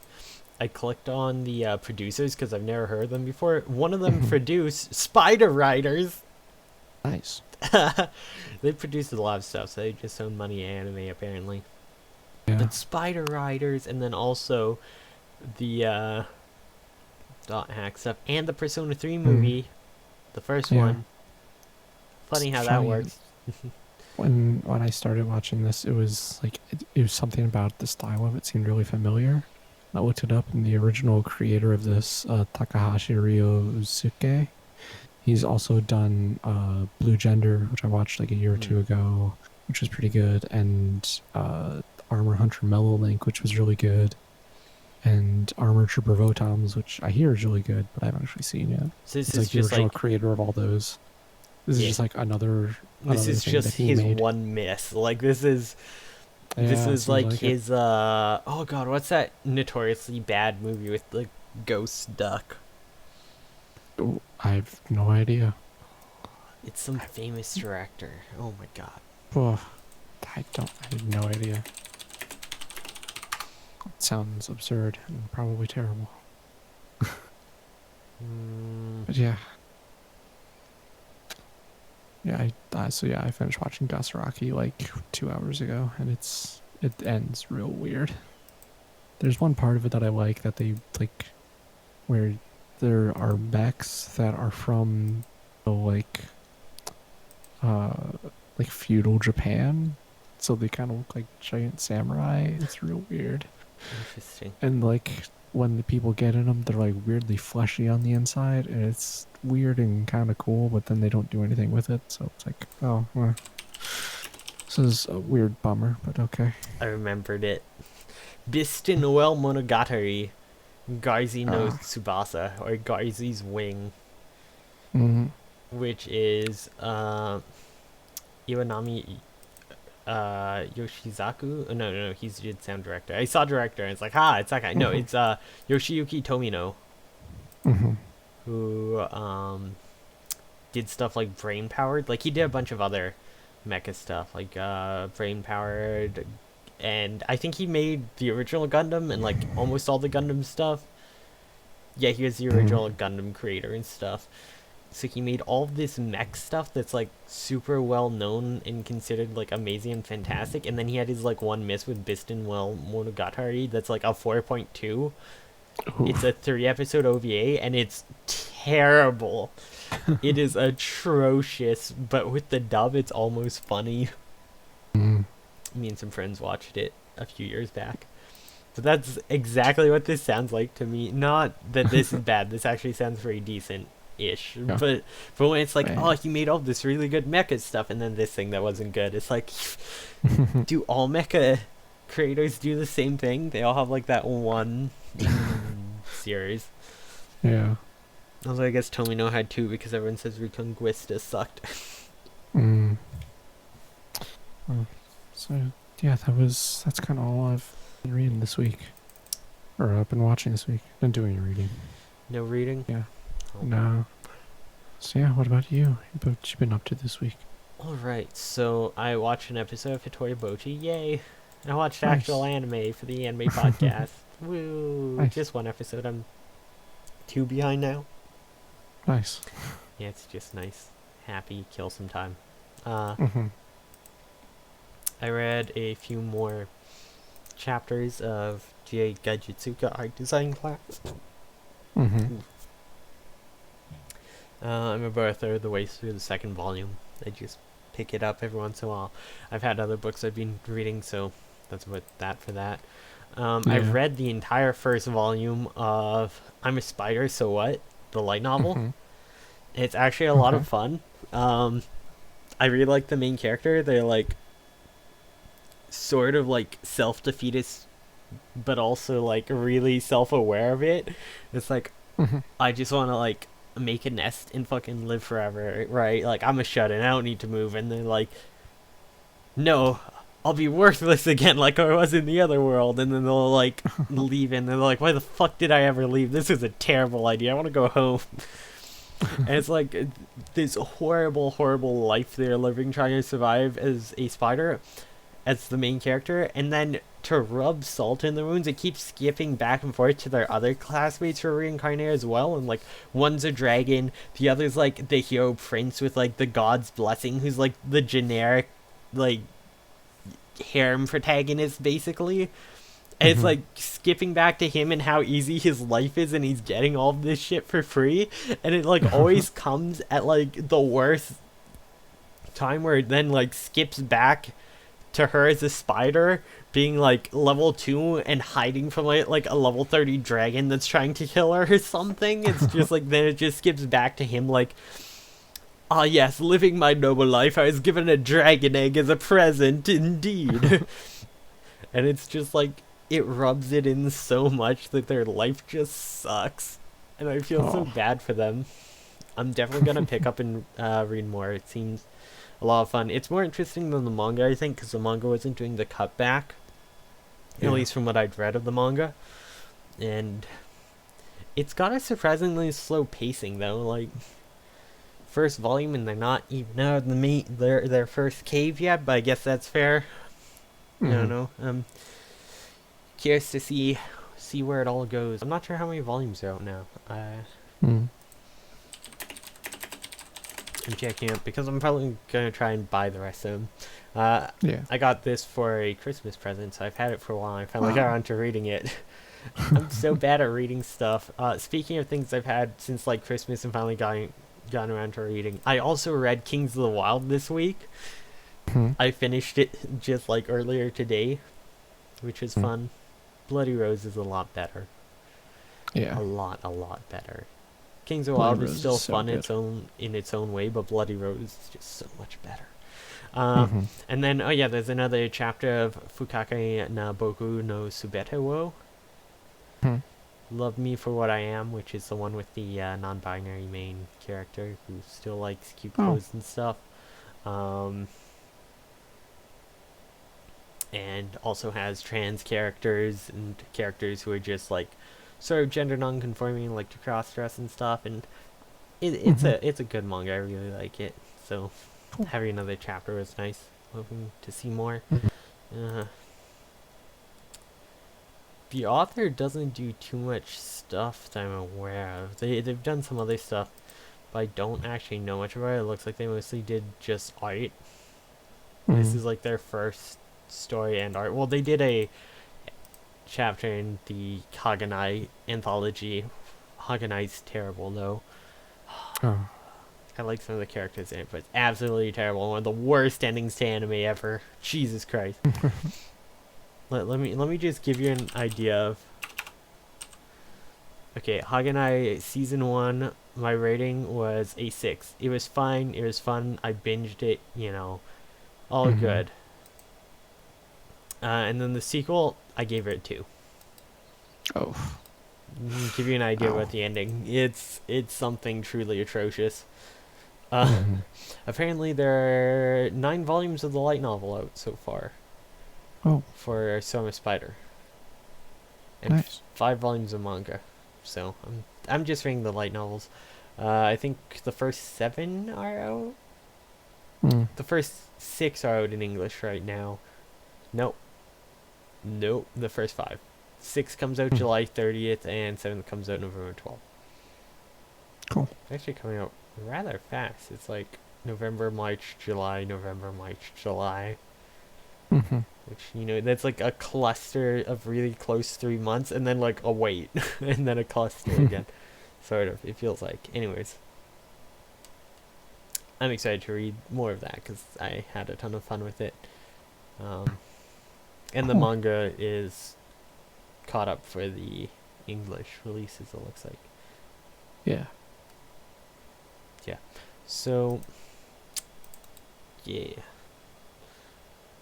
I clicked on the producers because I've never heard of them before. One of them produced Spider Riders. Nice. They produced a lot of stuff, so they just own money anime apparently. Yeah. But Spider Riders, and then also the dot hack stuff, and the Persona 3 movie, the first Yeah. one. Funny how that Funny. works. When I started watching this, it was like it was something about the style of it seemed really familiar. I looked it up, and the original creator of this, Takahashi Ryosuke, he's also done Blue Gender, which I watched like a year or two ago, which was pretty good, and Armor Hunter Mellow Link, which was really good, and Armor Trooper Votams, which I hear is really good, but I haven't actually seen yet. So this It's is like the just original like creator of all those. This is Yeah. just like another. this is thing just that he his made. one miss. Like this is Yeah, this it is seems like it. his oh god, what's that notoriously bad movie with the ghost duck? Oh, I have no idea. It's some famous director. Oh my god. Oh, I have no idea. It sounds absurd and probably terrible. But yeah. Yeah, I finished watching Gasaraki like 2 hours ago, and it ends real weird. There's one part of it that I like, that they like, where there are mechs that are from the like feudal Japan, so they kind of look like giant samurai. It's real weird. Interesting. And like when the people get in them, they're like weirdly fleshy on the inside, and it's weird and kind of cool, but then they don't do anything with it, so it's like, oh, well. This is a weird bummer, but okay. I remembered it. Biste Noel Monogatari, Garzi no Tsubasa, or Garzi's Wing, which is Iwanami Yoshizaku. No, he's the sound director. I saw director and it's like, it's that guy. No, it's Yoshiyuki Tomino, who did stuff like Brain Powered. Like he did a bunch of other mecha stuff, like Brain Powered, and I think he made the original Gundam and like almost all the Gundam stuff. Yeah, he was the original Gundam creator and stuff. So he made all of this mech stuff that's like super well known and considered like amazing and fantastic. And then he had his like one miss with Bisten Well Monogatari that's like a 4.2. It's a 3-episode OVA and it's terrible. It is atrocious, but with the dub it's almost funny. Me and some friends watched it a few years back. But that's exactly what this sounds like to me. Not that this is bad. This actually sounds very decent-ish. Yeah. But when it's like, Right. he made all this really good mecha stuff, and then this thing that wasn't good. It's like, do all mecha creators do the same thing. They all have like that one series. Yeah. Also, I guess Tomino had two because everyone says Reconquista sucked. Mm. Oh, so yeah, that's kind of all I've been reading this week, or I've been watching this week. Been doing any reading. No reading? Yeah. Oh. No. So yeah, what about you? What you been up to this week? Alright, so I watched an episode of Hitori Bochi, yay! And I watched Nice. actual anime for the anime podcast. Woo! Nice. Just one episode, I'm 2 behind now. Nice. Yeah, it's just nice. Happy, kill some time. Mm-hmm. I read a few more chapters of Jie Gaijutsuka art design class. Mm-hmm. I'm about a third of the way through the second volume. I just pick it up every once in a while. I've had other books I've been reading, so that's about that for that. I've read the entire first volume of I'm a Spider, So What? The light novel. Mm-hmm. It's actually a lot of fun. I really like the main character. They're like sort of like self-defeatist, but also like really self-aware of it. It's like, I just want to like make a nest and fucking live forever, right? Like, I'm a shut-in, I don't need to move. And they're like, no, I'll be worthless again like I was in the other world. And then they'll like leave, and they're like, why the fuck did I ever leave? This is a terrible idea, I want to go home. And it's like this horrible, horrible life they're living, trying to survive as a spider, as the main character. And then to rub salt in the wounds, it keeps skipping back and forth to their other classmates who are reincarnated as well. And like, one's a dragon, the other's like the hero prince with like the god's blessing, who's like the generic like harem protagonist basically. And it's like skipping back to him and how easy his life is, and he's getting all of this shit for free. And it like always comes at like the worst time, where it then like skips back to her as a spider being like level 2 and hiding from like a level 30 dragon that's trying to kill her or something. It's just like, then it just skips back to him like, ah yes, living my noble life, I was given a dragon egg as a present, indeed. And it's just like, it rubs it in so much that their life just sucks. And I feel so bad for them. I'm definitely gonna pick up and read more. It seems a lot of fun. It's more interesting than the manga, I think, because the manga wasn't doing the cutback. At least from what I'd read of the manga. And it's got a surprisingly slow pacing, though. Like, first volume, and they're not even out of their first cave yet, but I guess that's fair. I don't know. Curious to see where it all goes. I'm not sure how many volumes are out now. I'm checking up because I'm probably gonna try and buy the rest of them. I got this for a Christmas present, so I've had it for a while. I finally got around to reading it. I'm so bad at reading stuff. Speaking of things I've had since like Christmas and finally gotten around to reading, I also read Kings of the Wild this week. I finished it just like earlier today, which was fun. Bloody Rose is a lot better. Yeah. A lot better. Kings of the Wild is still fun in its own way, but Bloody Rose is just so much better. And then, there's another chapter of Fukake na Boku no Subete wo. Love Me for What I Am, which is the one with the non-binary main character who still likes cute clothes and stuff. And also has trans characters and characters who are just like sort of gender non-conforming, like to cross-dress and stuff. And it's a good manga. I really like it. So having another chapter was nice. Hoping to see more. The author doesn't do too much stuff that I'm aware of. They've done some other stuff, but I don't actually know much about it. It looks like they mostly did just art. This is like their first story and art. Well, they did a chapter in the Haganai anthology. Haganai's terrible though. I like some of the characters in it, but it's absolutely terrible. One of the worst endings to anime ever. Jesus Christ. let me just give you an idea of. Okay, Haganai season 1, my rating was a 6. It was fine, it was fun, I binged it, all good. And then the sequel, I gave it a 2. Oh. Give you an idea Wow. about the ending. It's something truly atrocious. Uh, Mm-hmm. Apparently there are 9 volumes of the light novel out so far Oh, for Soma Spider, and nice. 5 volumes of manga. So I'm just reading the light novels. I think the first 7 are out. Mm. The first 6 are out in English right now. Nope. Nope. The first 5. 6 comes out Mm. July 30th, and 7 comes out November 12th. Cool. It's actually coming out rather fast. It's like November, March, July, November, March, July. Mm-hmm. Which, you know, that's like a cluster of really close 3 months, and then like a wait, and then a cluster again. Sort of, it feels like. Anyways, I'm excited to read more of that because I had a ton of fun with it. And the Cool. manga is caught up for the English releases, it looks like. Yeah. So, yeah.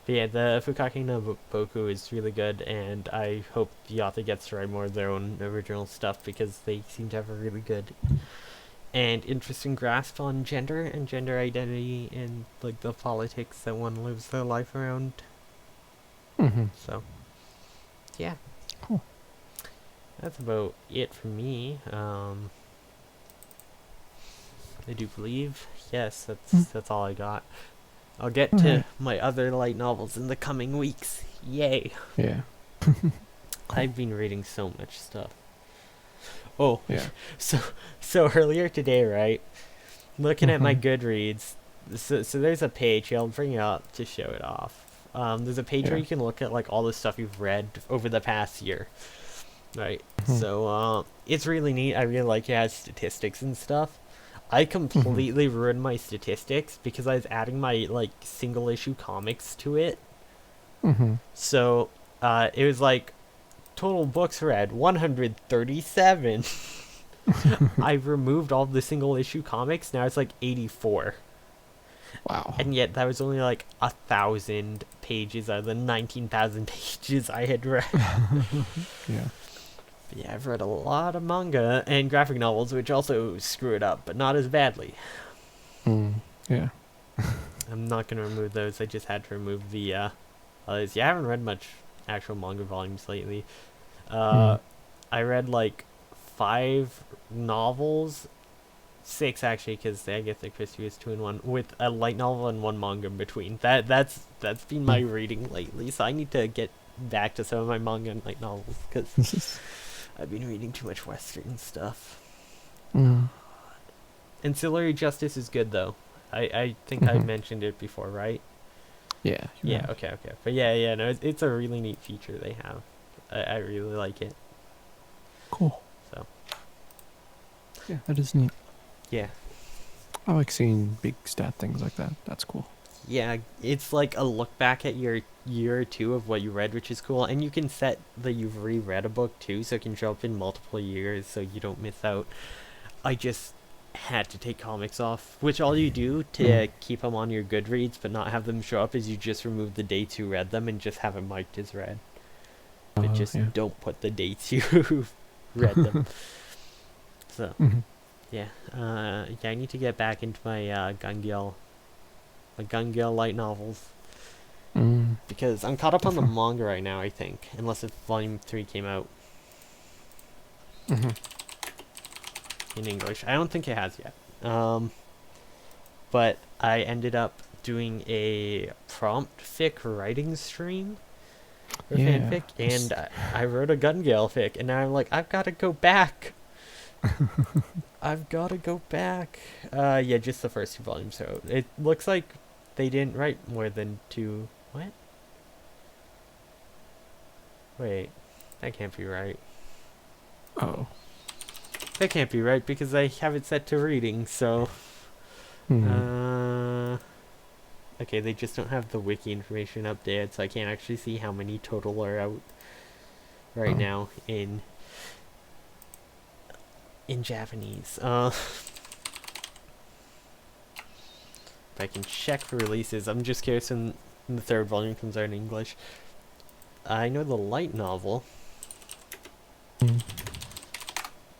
But yeah, the Fukake no Boku is really good, and I hope the author gets to write more of their own original stuff because they seem to have a really good and interesting grasp on gender and gender identity and like the politics that one lives their life around. Mm-hmm. So, yeah. Cool. That's about it for me. I do believe. Yes, that's all I got. I'll get to Alright. my other light novels in the coming weeks. Yay. Yeah. I've been reading so much stuff. Oh, Yeah. so earlier today, right? Looking at my Mhm. Goodreads, so there's a page here. I'll bring it up to show it off. There's a page where Yeah. you can look at like all the stuff you've read over the past year, right? Mhm. So it's really neat. I really like it has statistics and stuff. I Mhm. completely ruined my statistics because I was adding my like single issue comics to it. Mhm. So it was like total books read 137. I've removed all the single issue comics. Now it's like 84. Wow. And yet that was only like 1,000 pages out of the 19,000 pages I had read. Yeah. But yeah, I've read a lot of manga and graphic novels, which also screw it up, but not as badly. Mm. Yeah. I'm not going to remove those. I just had to remove the others. Yeah, I haven't read much actual manga volumes lately. Mm. I read like 5 novels, 6 actually, because I guess the Christie was 2 in 1, with a light novel and 1 manga in between. That's been my Mm. reading lately. So I need to get back to some of my manga and light novels because This is. I've been reading too much Western stuff. Mm. Ancillary Justice is good though. I think I Mhm. mentioned it before, right? Yeah. You Yeah. have. Okay. But yeah. No, it's a really neat feature they have. I really like it. Cool. So Yeah, that is neat. yeah. I like seeing big stat things like that. That's cool. Yeah, it's like a look back at your year or two of what you read, which is cool. And you can set that you've reread a book too, so it can show up in multiple years so you don't miss out. I just had to take comics off, which all you do to Mm. keep them on your Goodreads but not have them show up is you just remove the dates you read them and just have them marked as read. But just Yeah. don't put the dates you read them. So, Mhm. yeah. Yeah, I need to get back into my Gungil light novels. Mm. Because I'm caught up on the Different. manga right now, I think. Unless if Volume 3 came out Mhm. in English. I don't think it has yet. But I ended up doing a prompt fic writing stream for Yeah. fanfic. And I wrote a Gun Gale fic. And now I'm like, I've got to go back. I've got to go back. Yeah, just the first 2 volumes. So it looks like they didn't write more than 2. What? Wait, that can't be right. Oh. That can't be right because I have it set to reading, so... Hmm. Okay, they just don't have the wiki information updated, so I can't actually see how many total are out right Oh. now in Japanese. If I can check for releases, I'm just curious when the 3rd volume comes out in English. I know the light novel, Mm.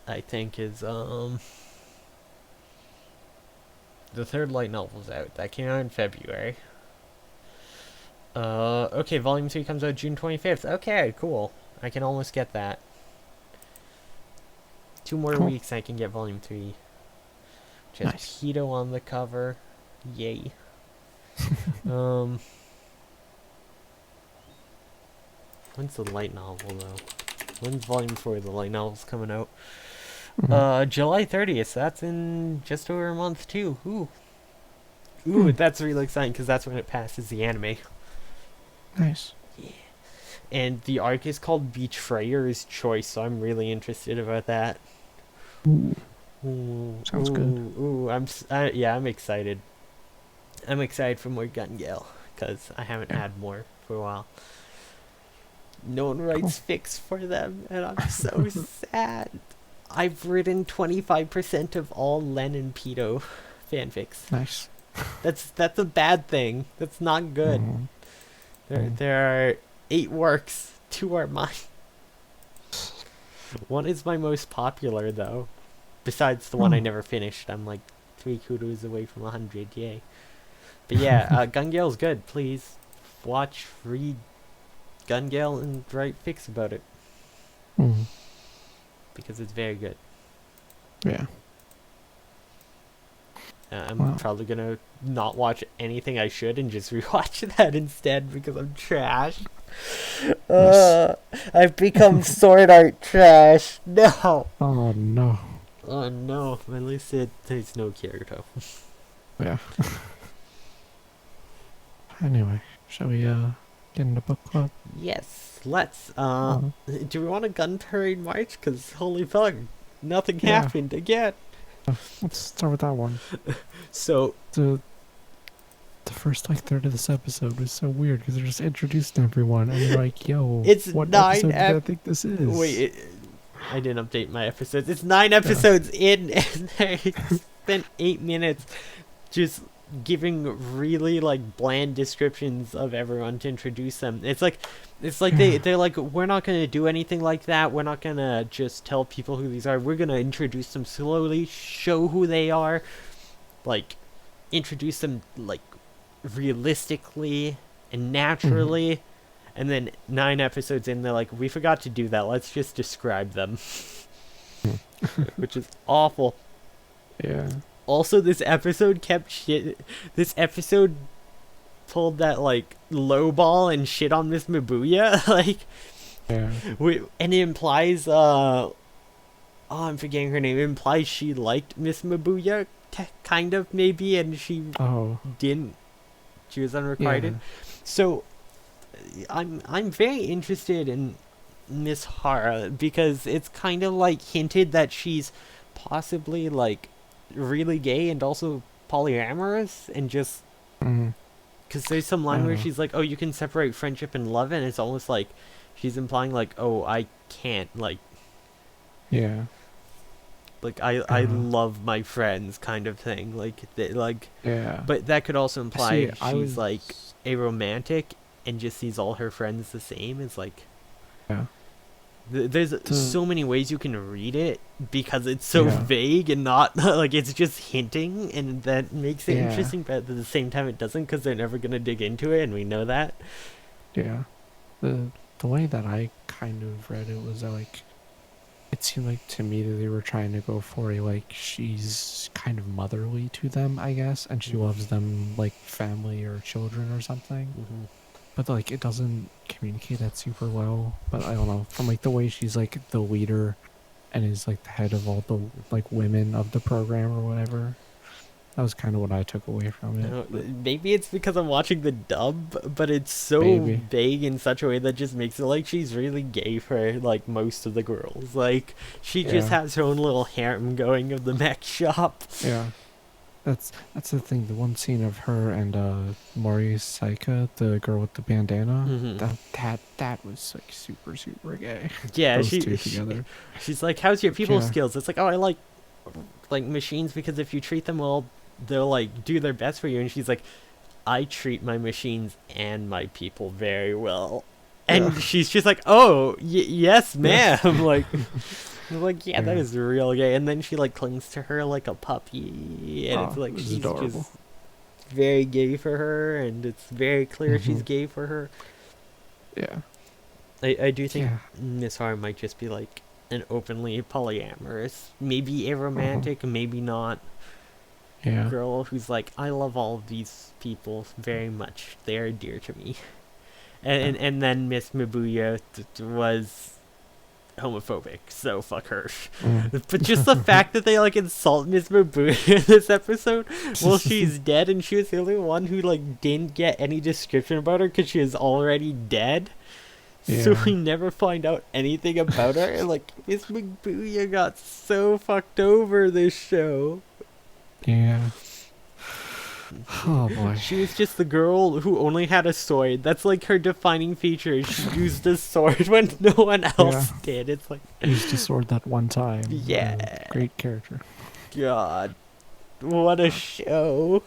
I think, is, the third light novel's out. That came out in February. Okay, Volume 3 comes out June 25th. Okay, cool. I can almost get that. 2 more Cool. weeks I can get Volume 3. Which has Nice. Pedo on the cover. Yay. When's the light novel, though? When's Volume 4 of the light novel's coming out? Mhm. July 30th. So that's in just over a month, too. Ooh, that's really exciting, because that's when it passes the anime. Nice. And the arc is called Betrayer's Choice, so I'm really interested about that. Ooh. Ooh, Sounds good. Ooh, I'm excited. I'm excited for more Gun Gale, because I haven't Yeah. had more for a while. No one writes Cool. fics for them, and I'm so sad. I've written 25% of all Len and Pedo fanfics. Nice. That's a bad thing. That's not good. Mhm. There are 8 works. 2 are mine. One is my most popular, though. Besides the one I Oh. never finished. I'm like 3 kudos away from 100. Yay. But yeah, Gun Gale's good. Please watch, read Gun Gale, and write fics about it. Mhm. Because it's very good. Yeah. I'm Wow. probably gonna not watch anything I should and just rewatch that instead because I'm trash. Nice. I've become sword art trash. No. Oh no. Oh no. At least there's no Kirito. Yeah. Anyway, shall we get into book club? Yes. Let's. Oh. Do we want a gun parade march? Cause holy fuck, nothing Yeah. happened again. Let's start with that one. So The first like third of this episode was so weird because they're just introducing everyone and you're like, yo, It's what 9 episode do I think this is? wait. I didn't update my episodes. It's 9 episodes in, and they spent 8 minutes just giving really like bland descriptions of everyone to introduce them. It's like they're like, we're not gonna do anything like that. We're not gonna just tell people who these are. We're gonna introduce them slowly, show who they are, like introduce them like realistically and naturally. And then 9 episodes in, they're like, we forgot to do that. Let's just describe them. Which is awful. Yeah. Also, this episode This episode pulled that, like, lowball and shit on Miss Mabuya. Like, Yeah. and it implies, oh, I'm forgetting her name. It implies she liked Miss Mabuya, kind of, maybe, and she Oh. didn't. She was unrequited. Yeah. So, I'm very interested in Miss Hara because it's kind of like hinted that she's possibly like really gay and also polyamorous, and just Mhm. because there's some line where Uh. she's like, oh, you can separate friendship and love, and it's almost like she's implying like, oh, I can't, like Yeah. I love my friends kind of thing, like Yeah. but that could also imply See, I she's was like a romantic and just sees all her friends the same. It's like, Yeah. there's so many ways you can read it because it's so Yeah. vague and not like it's just hinting, and that makes it Yeah. interesting, but at the same time it doesn't, because they're never gonna dig into it, and we know that. Yeah. The way that I kind of read it was that, like, it seemed like to me that they were trying to go for a, like, she's kind of motherly to them, I guess, and she loves them like family or children or something. Mm-hmm. But like it doesn't communicate that super well. But I don't know, from like the way she's like the leader and is like the head of all the like women of the program or whatever. That was kind of what I took away from it. But Maybe it's because I'm watching the dub, but it's so Maybe. vague in such a way that just makes it like she's really gay for like most of the girls. Like she just Yeah. has her own little harem going of the mech shop. Yeah. That's the thing. The one scene of her and Mori Saika, the girl with the bandana, Mhm. that was like super gay. Yeah, Those two together. she's like, how's your people Yeah. skills? It's like, oh, I like machines because if you treat them well, they'll like do their best for you. And she's like, I treat my machines and my people very well. And Yeah. she's just like, oh, yes, ma'am. Like, I'm like, yeah, that is real gay. And then she like clings to her like a puppy, and it's Oh, like it's she's adorable. just very gay for her, and it's very clear she's Hmm. gay for her. Yeah. I do think Yeah. Miss Har might just be like an openly polyamorous, maybe Uh-huh. aromantic, maybe not Yeah. girl who's like, I love all of these people very much. They are dear to me. Yeah. And then Miss Mabuya was homophobic, so fuck her. Mm. But just the fact that they like insult Miss Mabuya in this episode, well, she's dead, and she was the only one who like didn't get any description about her because she is already dead. So Yeah. we never find out anything about her. And, like, Miss Mabuya got so fucked over this show. Yeah. Oh boy. She was just the girl who only had a sword. That's like her defining feature. She used a sword when no one else Yeah. did. It's like, Used a sword that one time. yeah, Great character. God, what a show.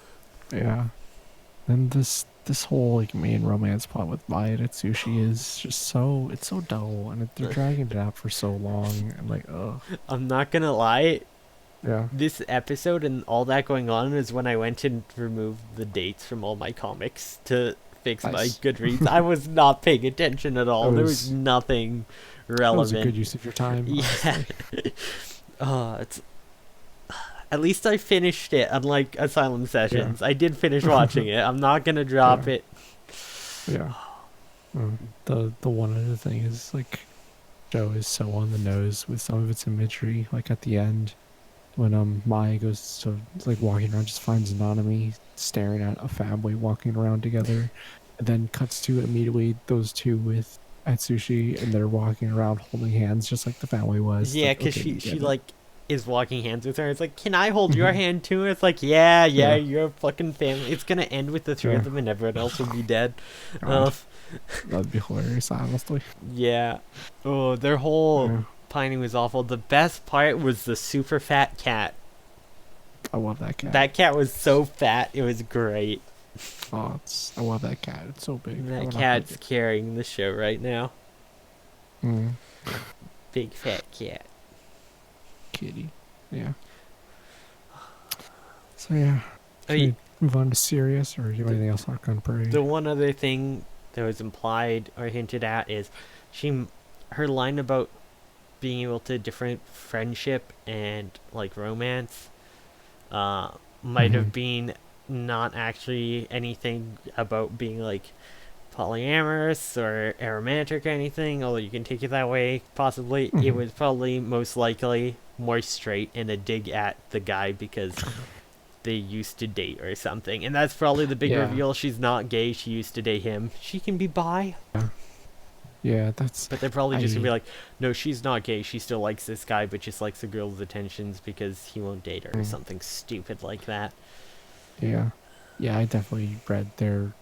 Yeah. And this whole like main romance plot with Maya and Atsushi is just so it's so dull, and they're dragging it out for so long. And like, oh I'm not gonna lie. yeah. This episode and all that going on is when I went and removed the dates from all my comics to fix my Nice. Goodreads. I was not paying attention at all. That There was- was nothing That was a relevant. good use of your time. Yeah. Honestly. It's at least I finished it, unlike Asylum Sessions. I did finish watching it. I'm not gonna drop Yeah. it. Yeah. The one other thing is like, show is so on the nose with some of its imagery. Like at the end, when Maya goes to like walking around, just finds Nanami staring at a family walking around together, and then cuts to immediately those two with Atsushi, and they're walking around holding hands just like the family was. Yeah, Like, because okay, we she get it. like is walking hands with her. It's like, can I hold your Mhm. hand too? It's like, yeah, Yeah. you're a fucking family. It's gonna end with the three Yeah. of them, and everyone else will be dead. God, that'd be hilarious, honestly. Yeah. Oh, their whole Yeah. pining was awful. The best part was the super fat cat. I love that cat. That cat was so fat, it was great. I love that cat. It's so big. I That wanna cat's hug carrying the show right now. it. Big fat cat. Kitty. Yeah. So yeah. Oh, Should yeah. we move on to serious, or do you have anything else on Gun Parade? The one other thing that was implied or hinted at is her line about being able to different friendship and like romance might have Mhm. been not actually anything about being like polyamorous or aromantic or anything, although you can take it that way possibly. It Mhm. was probably most likely more straight and a dig at the guy because they used to date or something, and that's probably the big Yeah. reveal. She's not gay, she used to date him. She can be bi, Yeah, that's. but they're probably just gonna be I- like, no, she's not gay, she still likes this guy but just likes the girl's attentions because he won't date her or Mm. something stupid like that. Yeah. Yeah, I definitely read their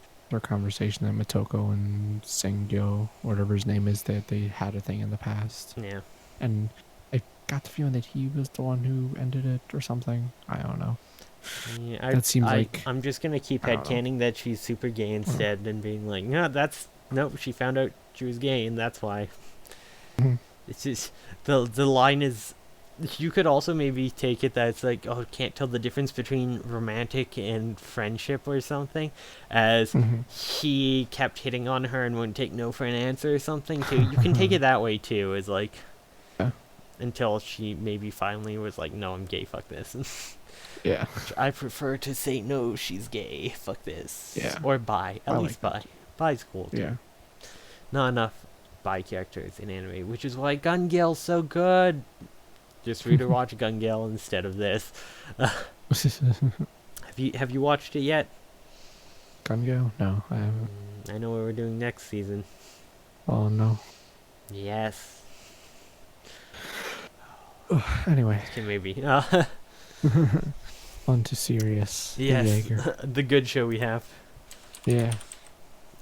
conversation that Motoko and Sengyo, whatever his name is, that they had a thing in the past, Yeah. and I got the feeling that he was the one who ended it or something. I don't know. Yeah, That seems like- I'm just gonna keep I don't know. headcaning that she's super gay instead and being like, no, nope, she found out she was gay and that's why. Mhm. It's just the line is, you could also maybe take it that it's like, oh, can't tell the difference between romantic and friendship or something, as Mhm. he kept hitting on her and wouldn't take no for an answer or something too. You can take it that way too, is like, Yeah. until she maybe finally was like, no, I'm gay, fuck this. Yeah. I prefer to say no, she's gay, fuck this. Yeah. Or bi, at I least like bi. Bi's cool too. Yeah. Not enough bi characters in anime, which is why Gun Gale's so good. Just read or watch Gun Gale instead of this. Have you watched it yet? Gungo? No, I haven't. I know what we're doing next season. Oh no. Yes. Anyway, Okay, maybe. on to serious. The Yes. Jaeger. The good show we have. Yeah.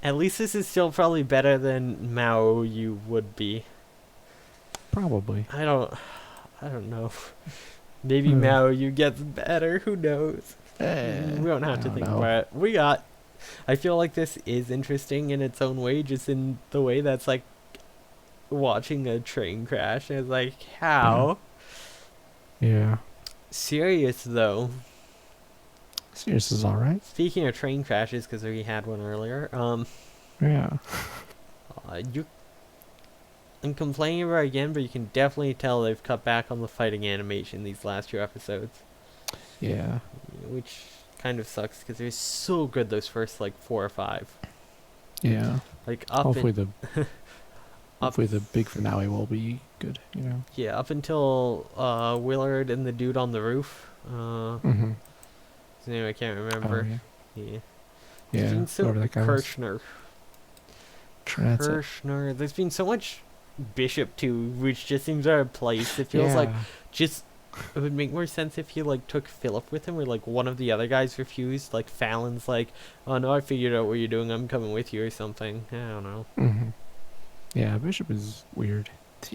At least this is still probably better than Mao you would be. Probably. I don't know. Maybe Hmm. Mao you gets better. Who knows? We don't have to I think know. about it. We got I feel like this is interesting in its own way, just in the way that's like watching a train crash. It's like, how? Yeah. Serious though. Serious is alright. Speaking of train crashes, because we had one earlier. Yeah. You I'm complaining about it again, but you can definitely tell they've cut back on the fighting animation these last 2 episodes. Yeah. Which kind of sucks because they're so good those first like 4 or 5. Yeah. Like up Hopefully in, hopefully the big finale will be good, you know. yeah, up until Willard and the dude on the roof. Mm-hmm. His name I can't remember. Oh, yeah. Yeah. Yeah. There's been so Whatever that guy was. Kirshner. That's it. Kirshner. There's been so much Bishop too, which just seems out of place. It feels like just it would make more sense if he like took Philip with him, or like one of the other guys refused. Like Fallon's like, oh no, I figured out what you're doing. I'm coming with you or something. I don't know. Mm-hmm. Yeah, Bishop is weird.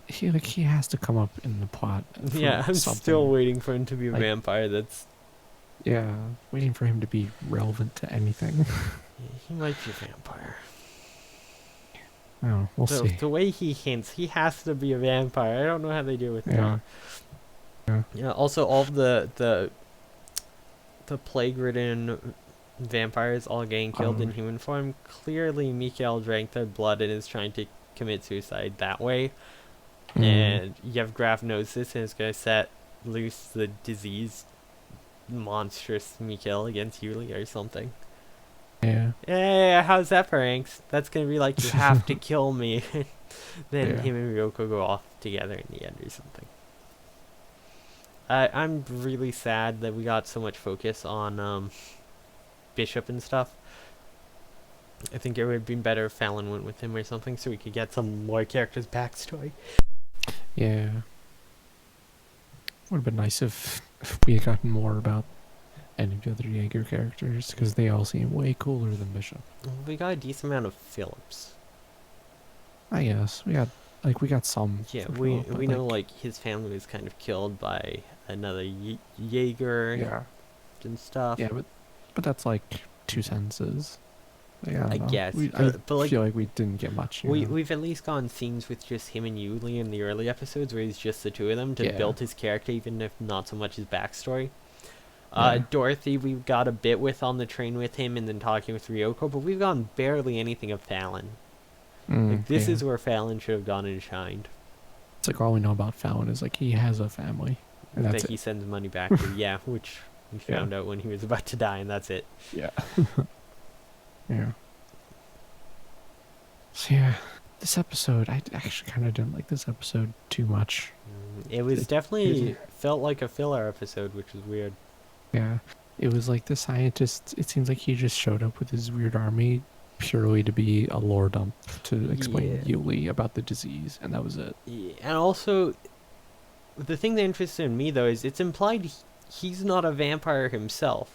He has to come up in the plot. Yeah, I'm something. still waiting for him to be a Like, vampire. That's yeah, waiting for him to be relevant to anything. he might be a vampire. Oh, we'll see. The way he hints, he has to be a vampire. I don't know how they do with Yeah. that. Yeah. Also, all of the plague-ridden vampires all getting killed in human form. Clearly, Mikael drank their blood and is trying to commit suicide that way. And Yevgraf knows this and is going to set loose the diseased, monstrous Mikael against Yuli or something. Yeah. Yeah, how's that for angst? That's going to be like, you have to kill me. Then Yeah. him and Ryoko go off together in the end or something. I'm really sad that we got so much focus on Bishop and stuff. I think it would have been better if Fallon went with him or something so we could get some more characters' backstory. Yeah. Would have been nice if we had gotten more about any of the other Jaeger characters, because they all seem way cooler than Bishop. We got a decent amount of Phillips. I guess we got some. Yeah, for we Philip, but, know like his family was kind of killed by another Jaeger Yeah. and stuff. Yeah, but that's like 2 sentences. Like, I don't know. guess, I but like, feel like we didn't get much. you know? We've at least gotten scenes with just him and Yuli in the early episodes where he's just the 2 of them to Yeah. build his character, even if not so much his backstory. Yeah. Dorothy, we've got a bit with on the train with him and then talking with Ryoko, but we've gotten barely anything of Fallon. Like, this yeah. is where Fallon should have gone and shined. It's like all we know about Fallon is like he has a family, and that's That he it. sends money back to, yeah, which we found out when he was about to die, and that's it. Yeah. Yeah. So yeah, this episode, I actually kind of didn't like this episode too much. It was It- definitely felt like a filler episode, which was weird. Yeah, it was like the scientist. It seems like he just showed up with his weird army purely to be a lore dump to explain Yeah. Yuli about the disease, and that was it. Yeah, and also, the thing that interested me, though, is it's implied he's not a vampire himself.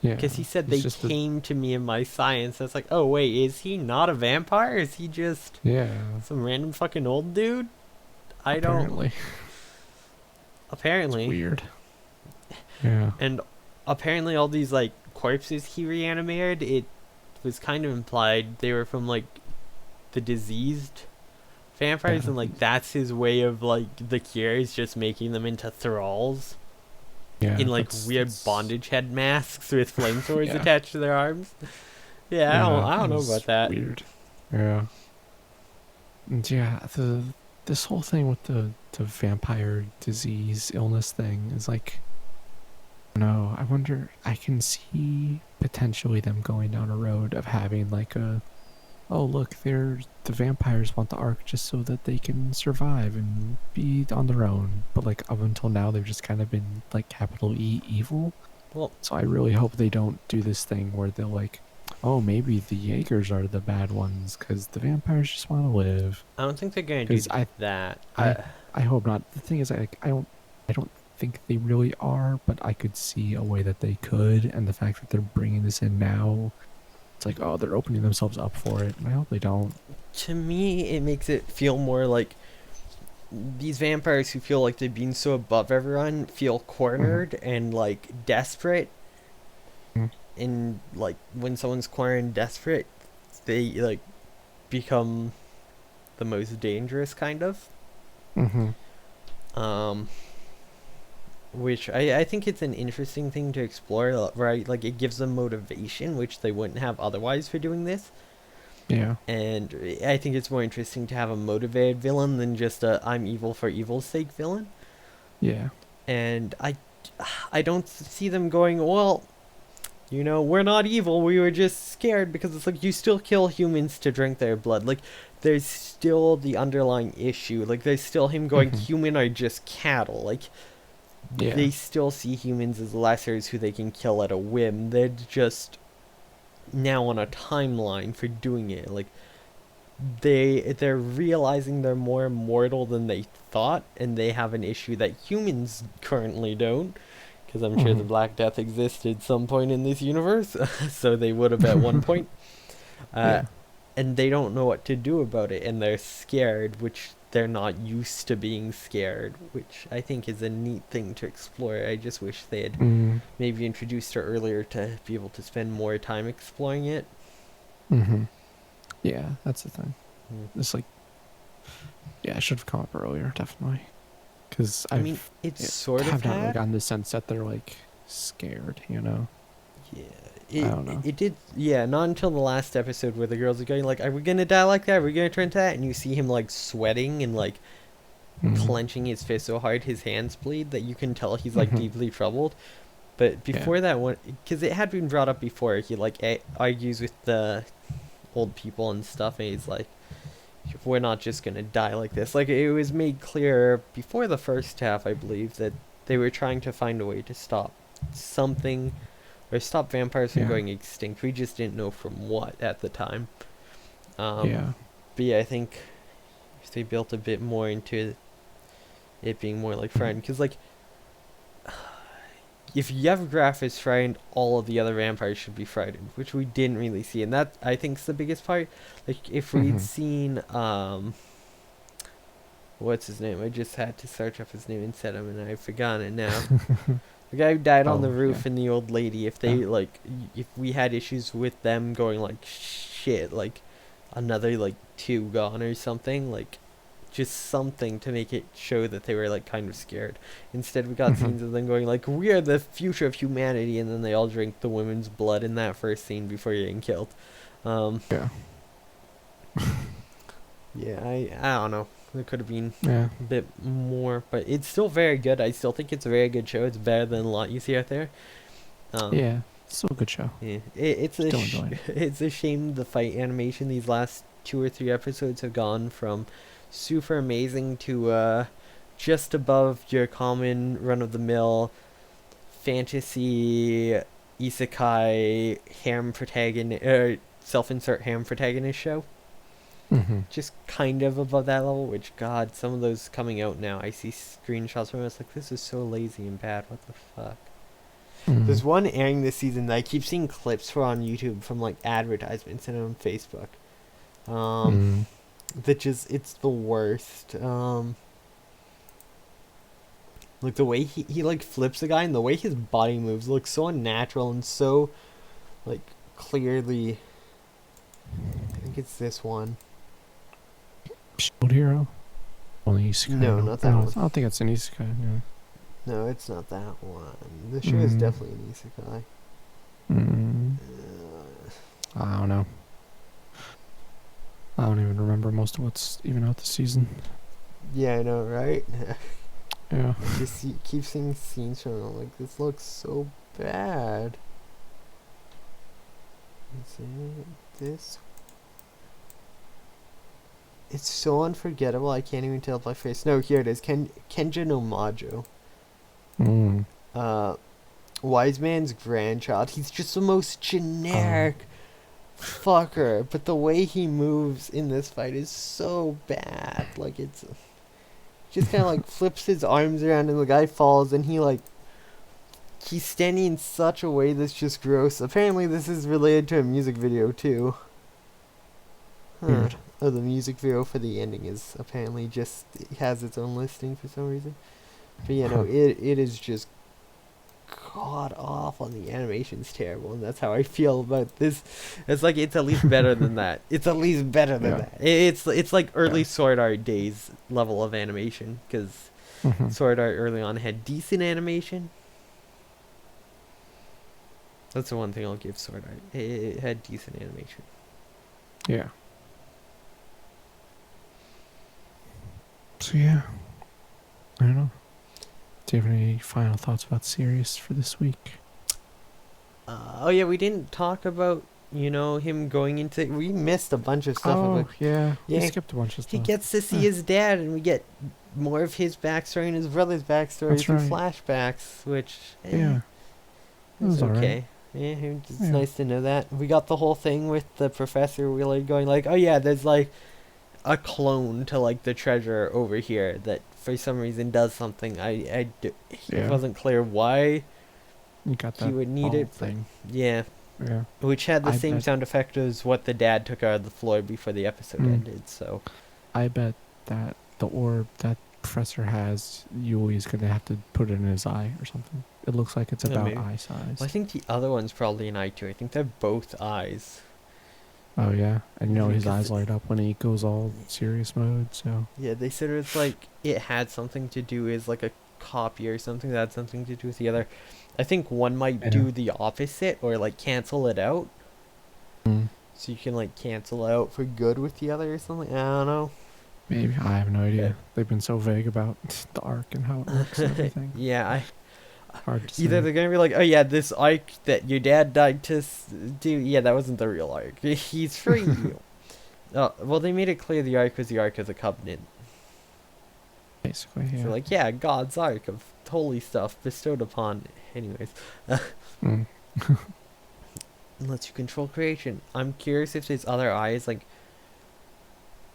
Yeah, Because he said he's they just came to me in my science. That's like, oh, wait, is he not a vampire? Is he just yeah. some random fucking old dude? I Apparently, don't... Apparently. it's weird. Yeah, And apparently all these, like, corpses he reanimated, it was kind of implied they were from, like, the diseased vampires, and, like, that's his way of, like, the cure is just making them into thralls yeah. in, like, weird bondage head masks with flamethrowers Yeah. attached to their arms. Yeah, I don't know it's about that. Weird. Yeah. And yeah, this whole thing with the vampire disease illness thing is like, no, I wonder. I can see potentially them going down a road of having like oh look, the vampires want the Ark just so that they can survive and be on their own. But like up until now, they've just kind of been like capital E evil. Well, So I really hope they don't do this thing where they're like, oh, maybe the Jaegers are the bad ones because the vampires just want to live. I don't think they're gonna do 'Cause that. I hope not. The thing is, I don't think they really are, but I could see a way that they could, and the fact that they're bringing this in now, it's like, oh, they're opening themselves up for it, and I hope they don't. To me, it makes it feel more like these vampires who feel like they've been so above everyone feel cornered and like desperate. Mm. and like when someone's cornered and desperate, they like become the most dangerous kind of. Mm-hmm. Um, which I think it's an interesting thing to explore, right? Like it gives them motivation, which they wouldn't have otherwise for doing this. Yeah. And I think it's more interesting to have a motivated villain than just a I'm evil for evil's sake villain. Yeah. And I don't see them going, well, we're not evil, we were just scared, because it's like you still kill humans to drink their blood. Like there's still the underlying issue. Like there's still him going, human are just cattle. Like Yeah. they still see humans as lessers who they can kill at a whim. They're just now on a timeline for doing it. Like they're realizing they're more immortal than they thought, and they have an issue that humans currently don't, because I'm sure the Black Death existed at some point in this universe. So they would have at one point. Yeah. And they don't know what to do about it, and they're scared, which they're not used to being scared, which I think is a neat thing to explore. I just wish they had maybe introduced her earlier to be able to spend more time exploring it. Mm-hmm. Yeah, that's the thing. Mm. It's like, yeah, I should have come up earlier, definitely. Because I mean, it's sort have of not really had. gotten the sense that they're like scared, you know? Yeah, I don't know. it did. Yeah, not until the last episode where the girls are going like, "Are we gonna die like that? Are we gonna turn to that?" And you see him like sweating and like clenching his fist so hard his hands bleed that you can tell he's like deeply troubled. But before that one, because it had been brought up before, he like argues with the old people and stuff, and he's like, we're not just gonna die like this. Like it was made clear before the first half, I believe, that they were trying to find a way to stop something or stop vampires from going extinct. We just didn't know from what at the time. But yeah, I think if they built a bit more into it being more like friend, because like if Yevgraf is frightened, all of the other vampires should be frightened, which we didn't really see, and that I think is the biggest part. Like if we'd seen what's his name? I just had to search up his name and said him, and I've forgotten it now. The guy who died on the roof and the old lady. If they if we had issues with them going like shit, like another like 2 gone or something, like just something to make it show that they were like kind of scared. Instead, we got scenes of them going like, "We are the future of humanity," and then they all drink the women's blood in that first scene before getting killed. Yeah, I don't know. There could have been a bit more, but it's still very good. I still think it's a very good show. It's better than a lot you see out there. Yeah, it's still a good show. Yeah, it's a shame the fight animation these last 2 or 3 episodes have gone from super amazing to just above your common run-of-the-mill fantasy isekai harem protagonist, self-insert harem protagonist show. Just kind of above that level, which, God, some of those coming out now, I see screenshots from it. It's like, this is so lazy and bad. What the fuck? There's one airing this season that I keep seeing clips for on YouTube from, like, advertisements and on Facebook. That just, it's the worst. Like, the way he, like, flips a guy and the way his body moves looks so unnatural and so, like, clearly... I think it's this one. Shield Hero? Only Isekai. No, not that one. I don't think it's an Isekai. No. No, it's not that one. The show is definitely an Isekai. I don't know. I don't even remember most of what's even out this season. Yeah, I know, right? Yeah. Just keep seeing scenes from it. I'm like, this looks so bad. Is it this? It's so unforgettable, I can't even tell by face. No, here it is. Kenja no Majo. Wise Man's grandchild. He's just the most generic fucker, but the way he moves in this fight is so bad. Like, it's just kind of like flips his arms around and the guy falls, and he's standing in such a way that's just gross. Apparently this is related to a music video too. Weird. Oh, the music video for the ending is apparently just, it has its own listing for some reason. But yeah, no, it is just god awful and the animation's terrible, and that's how I feel about this. It's like it's at least better than that. It's at least better than that. It's like early Sword Art days level of animation, because Sword Art early on had decent animation. That's the one thing I'll give Sword Art. It had decent animation. Yeah. So yeah, I don't know. Do you have any final thoughts about series for this week? Oh yeah, we didn't talk about him going into. We missed a bunch of stuff. Oh yeah, we yeah, skipped a bunch of stuff. He gets to see his dad, and we get more of his backstory and his brother's backstory through flashbacks, which it was okay. Yeah, it's nice to know that. We got the whole thing with the Professor Willard going like, oh yeah, there's like a clone to like the treasure over here that for some reason does something. It wasn't clear why you got that he would need it. Thing. Yeah. Which had the same sound effect as what the dad took out of the floor before the episode ended. So I bet that the orb that Professor has, Yuli's gonna have to put it in his eye or something. It looks like it's about eye size. Well, I think the other one's probably an eye too. I think they're both eyes. Oh yeah, and his eyes light up when he goes all serious mode. So yeah, they said it's like it had something to do with like a copy or something that had something to do with the other. I think one might do the opposite or like cancel it out. So you can like cancel out for good with the other or something. I don't know. Maybe, I have no idea. They've been so vague about the arc and how it looks and everything. Hard to say. Either they're gonna be like, oh yeah, this arc that your dad died to do, yeah, that wasn't the real arc. He's free. Well, they made it clear the arc was the arc of the Covenant. Basically, yeah. So like, yeah, God's arc of holy stuff bestowed upon. Anyways, lets you control creation. I'm curious if there's other eyes like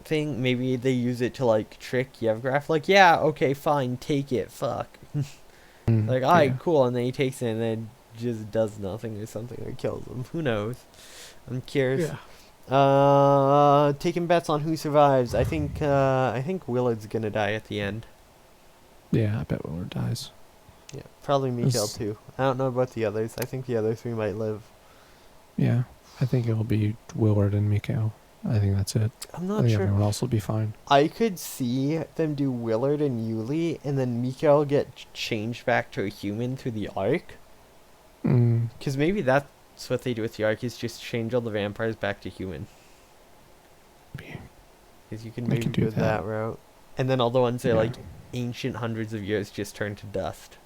thing. Maybe they use it to like trick Yevgraf. Like, yeah, okay, fine, take it. Fuck. Like, alright, cool, and then he takes it and then just does nothing or something or kills him. Who knows? I'm curious. Taking bets on who survives. I think Willard's gonna die at the end. Yeah, I bet Willard dies. Yeah, probably Mikhail too. I don't know about the others. I think the other three might live. Yeah, I think it'll be Willard and Mikhail. I think that's it. I'm not sure. Everyone else will be fine. I could see them do Willard and Yuli, and then Mikhail get changed back to a human through the arc. Because maybe that's what they do with the arc, is just change all the vampires back to human. Because you can maybe do that route. And then all the ones that are like ancient hundreds of years just turn to dust.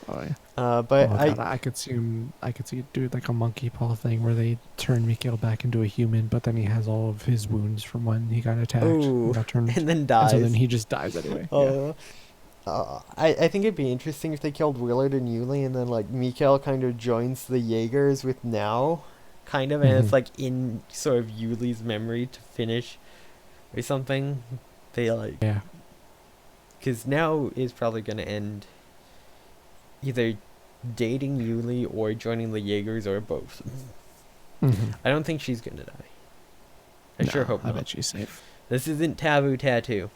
Oh yeah. But I could see it do like a monkey paw thing where they turn Mikhail back into a human, but then he has all of his wounds from when he got attacked. And then dies. And so then he just dies anyway. I think it'd be interesting if they killed Willard and Yuli, and then like Mikhail kind of joins the Jaegers with Now, kind of, and it's like in sort of Yuli's memory to finish or something. They like because Now is probably gonna end either dating Yuli or joining the Jaegers or both. I don't think she's gonna die. I sure hope not. I bet she's safe. This isn't Taboo Tattoo.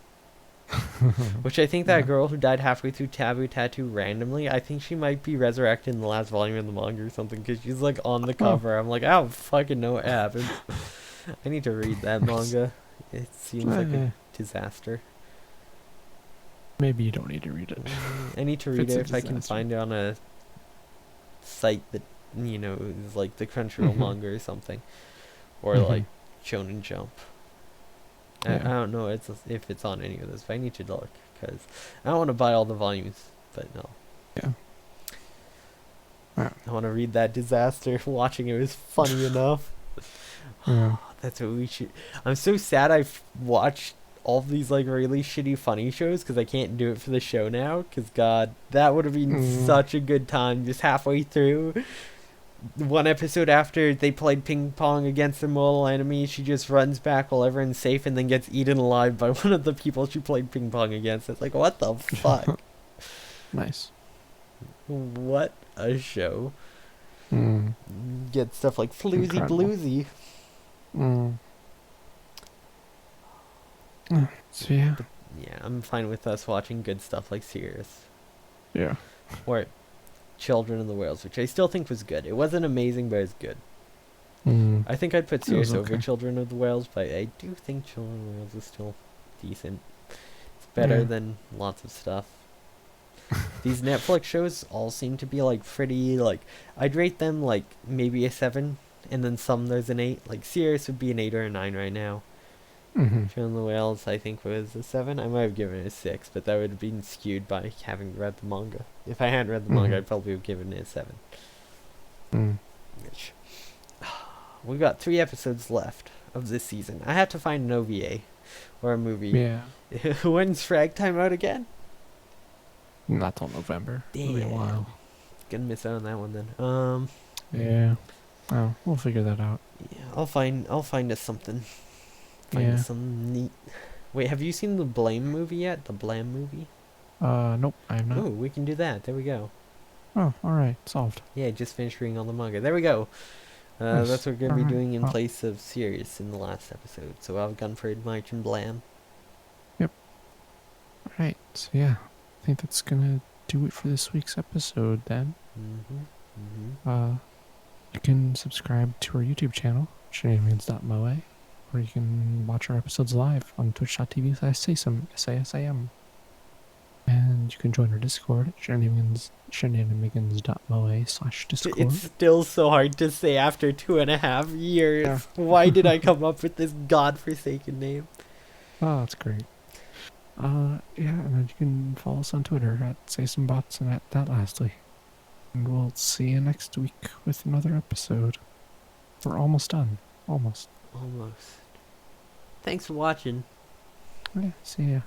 Which I think that girl who died halfway through Taboo Tattoo randomly, I think she might be resurrected in the last volume of the manga or something, because she's like on the cover. I'm like, I don't fucking know what happened. I need to read that manga. It seems like a disaster. Maybe you don't need to read it. I need to read it if I can find it on a site that, is like the Crunchyroll manga or something. Or like Shonen Jump. I don't know if it's on any of those, but I need to look, because I don't want to buy all the volumes, but no. I want to read that disaster. Watching it was funny enough. That's what we should. I'm so sad I've watched all of these like really shitty funny shows because I can't do it for the show now, because God, that would have been such a good time. Just halfway through one episode, after they played ping pong against the mortal enemy, she just runs back while everyone's safe and then gets eaten alive by one of the people she played ping pong against. It's like, what the fuck? Nice. What a show. Get stuff like Floozy Bluesy. So yeah. Yeah, I'm fine with us watching good stuff like Sirius. Yeah. or Children of the Whales, which I still think was good. It wasn't amazing, but it was good. Mm, I think I'd put it was Sirius over okay. Children of the Whales, but I do think Children of the Whales is still decent. It's better Yeah. than lots of stuff. These Netflix shows all seem to be like pretty like I'd rate them like maybe a 7, and then some there's an 8. Like Sirius would be an 8 or a 9 right now. Mm-hmm. Children of the Whales I think was a 7. I might have given it a 6, but that would have been skewed by having read the manga. If I hadn't read the manga, Mm-hmm. I'd probably have given it a 7. Mm. Which we've got 3 episodes left of this season. I have to find an OVA or a movie. Yeah. When's Frag Time out again? Not till November. It'll be a Damn. while. Gonna miss out on that one then. Yeah. Oh, we'll figure that out. Yeah, I'll find us something. Find us some neat. Wait, have you seen the Blame movie yet? The Blam movie? Nope, I have not. Oh, we can do that. There we go. Oh, alright, solved. Yeah, just finished reading all the manga. There we go. Nice. That's what we're gonna be Alright, doing in well. place of Sirius in the last episode. So I'll have Gunford, March, and Blam. Alright, so yeah, I think that's gonna do it for this week's episode then. You can subscribe to our YouTube channel, Shenanimegans.moe, or you can watch our episodes live on twitch.tv/Sasam, SASAM. And you can join our Discord, Shenanimegans.moe/Discord. It's still so hard to say after 2.5 years. Yeah. Why did I come up with this godforsaken name? Oh, that's great. Yeah, and then you can follow us on Twitter at SaySomeBots and at that lastly. And we'll see you next week with another episode. We're almost done. Almost. Almost. Thanks for watching. Yeah, see ya.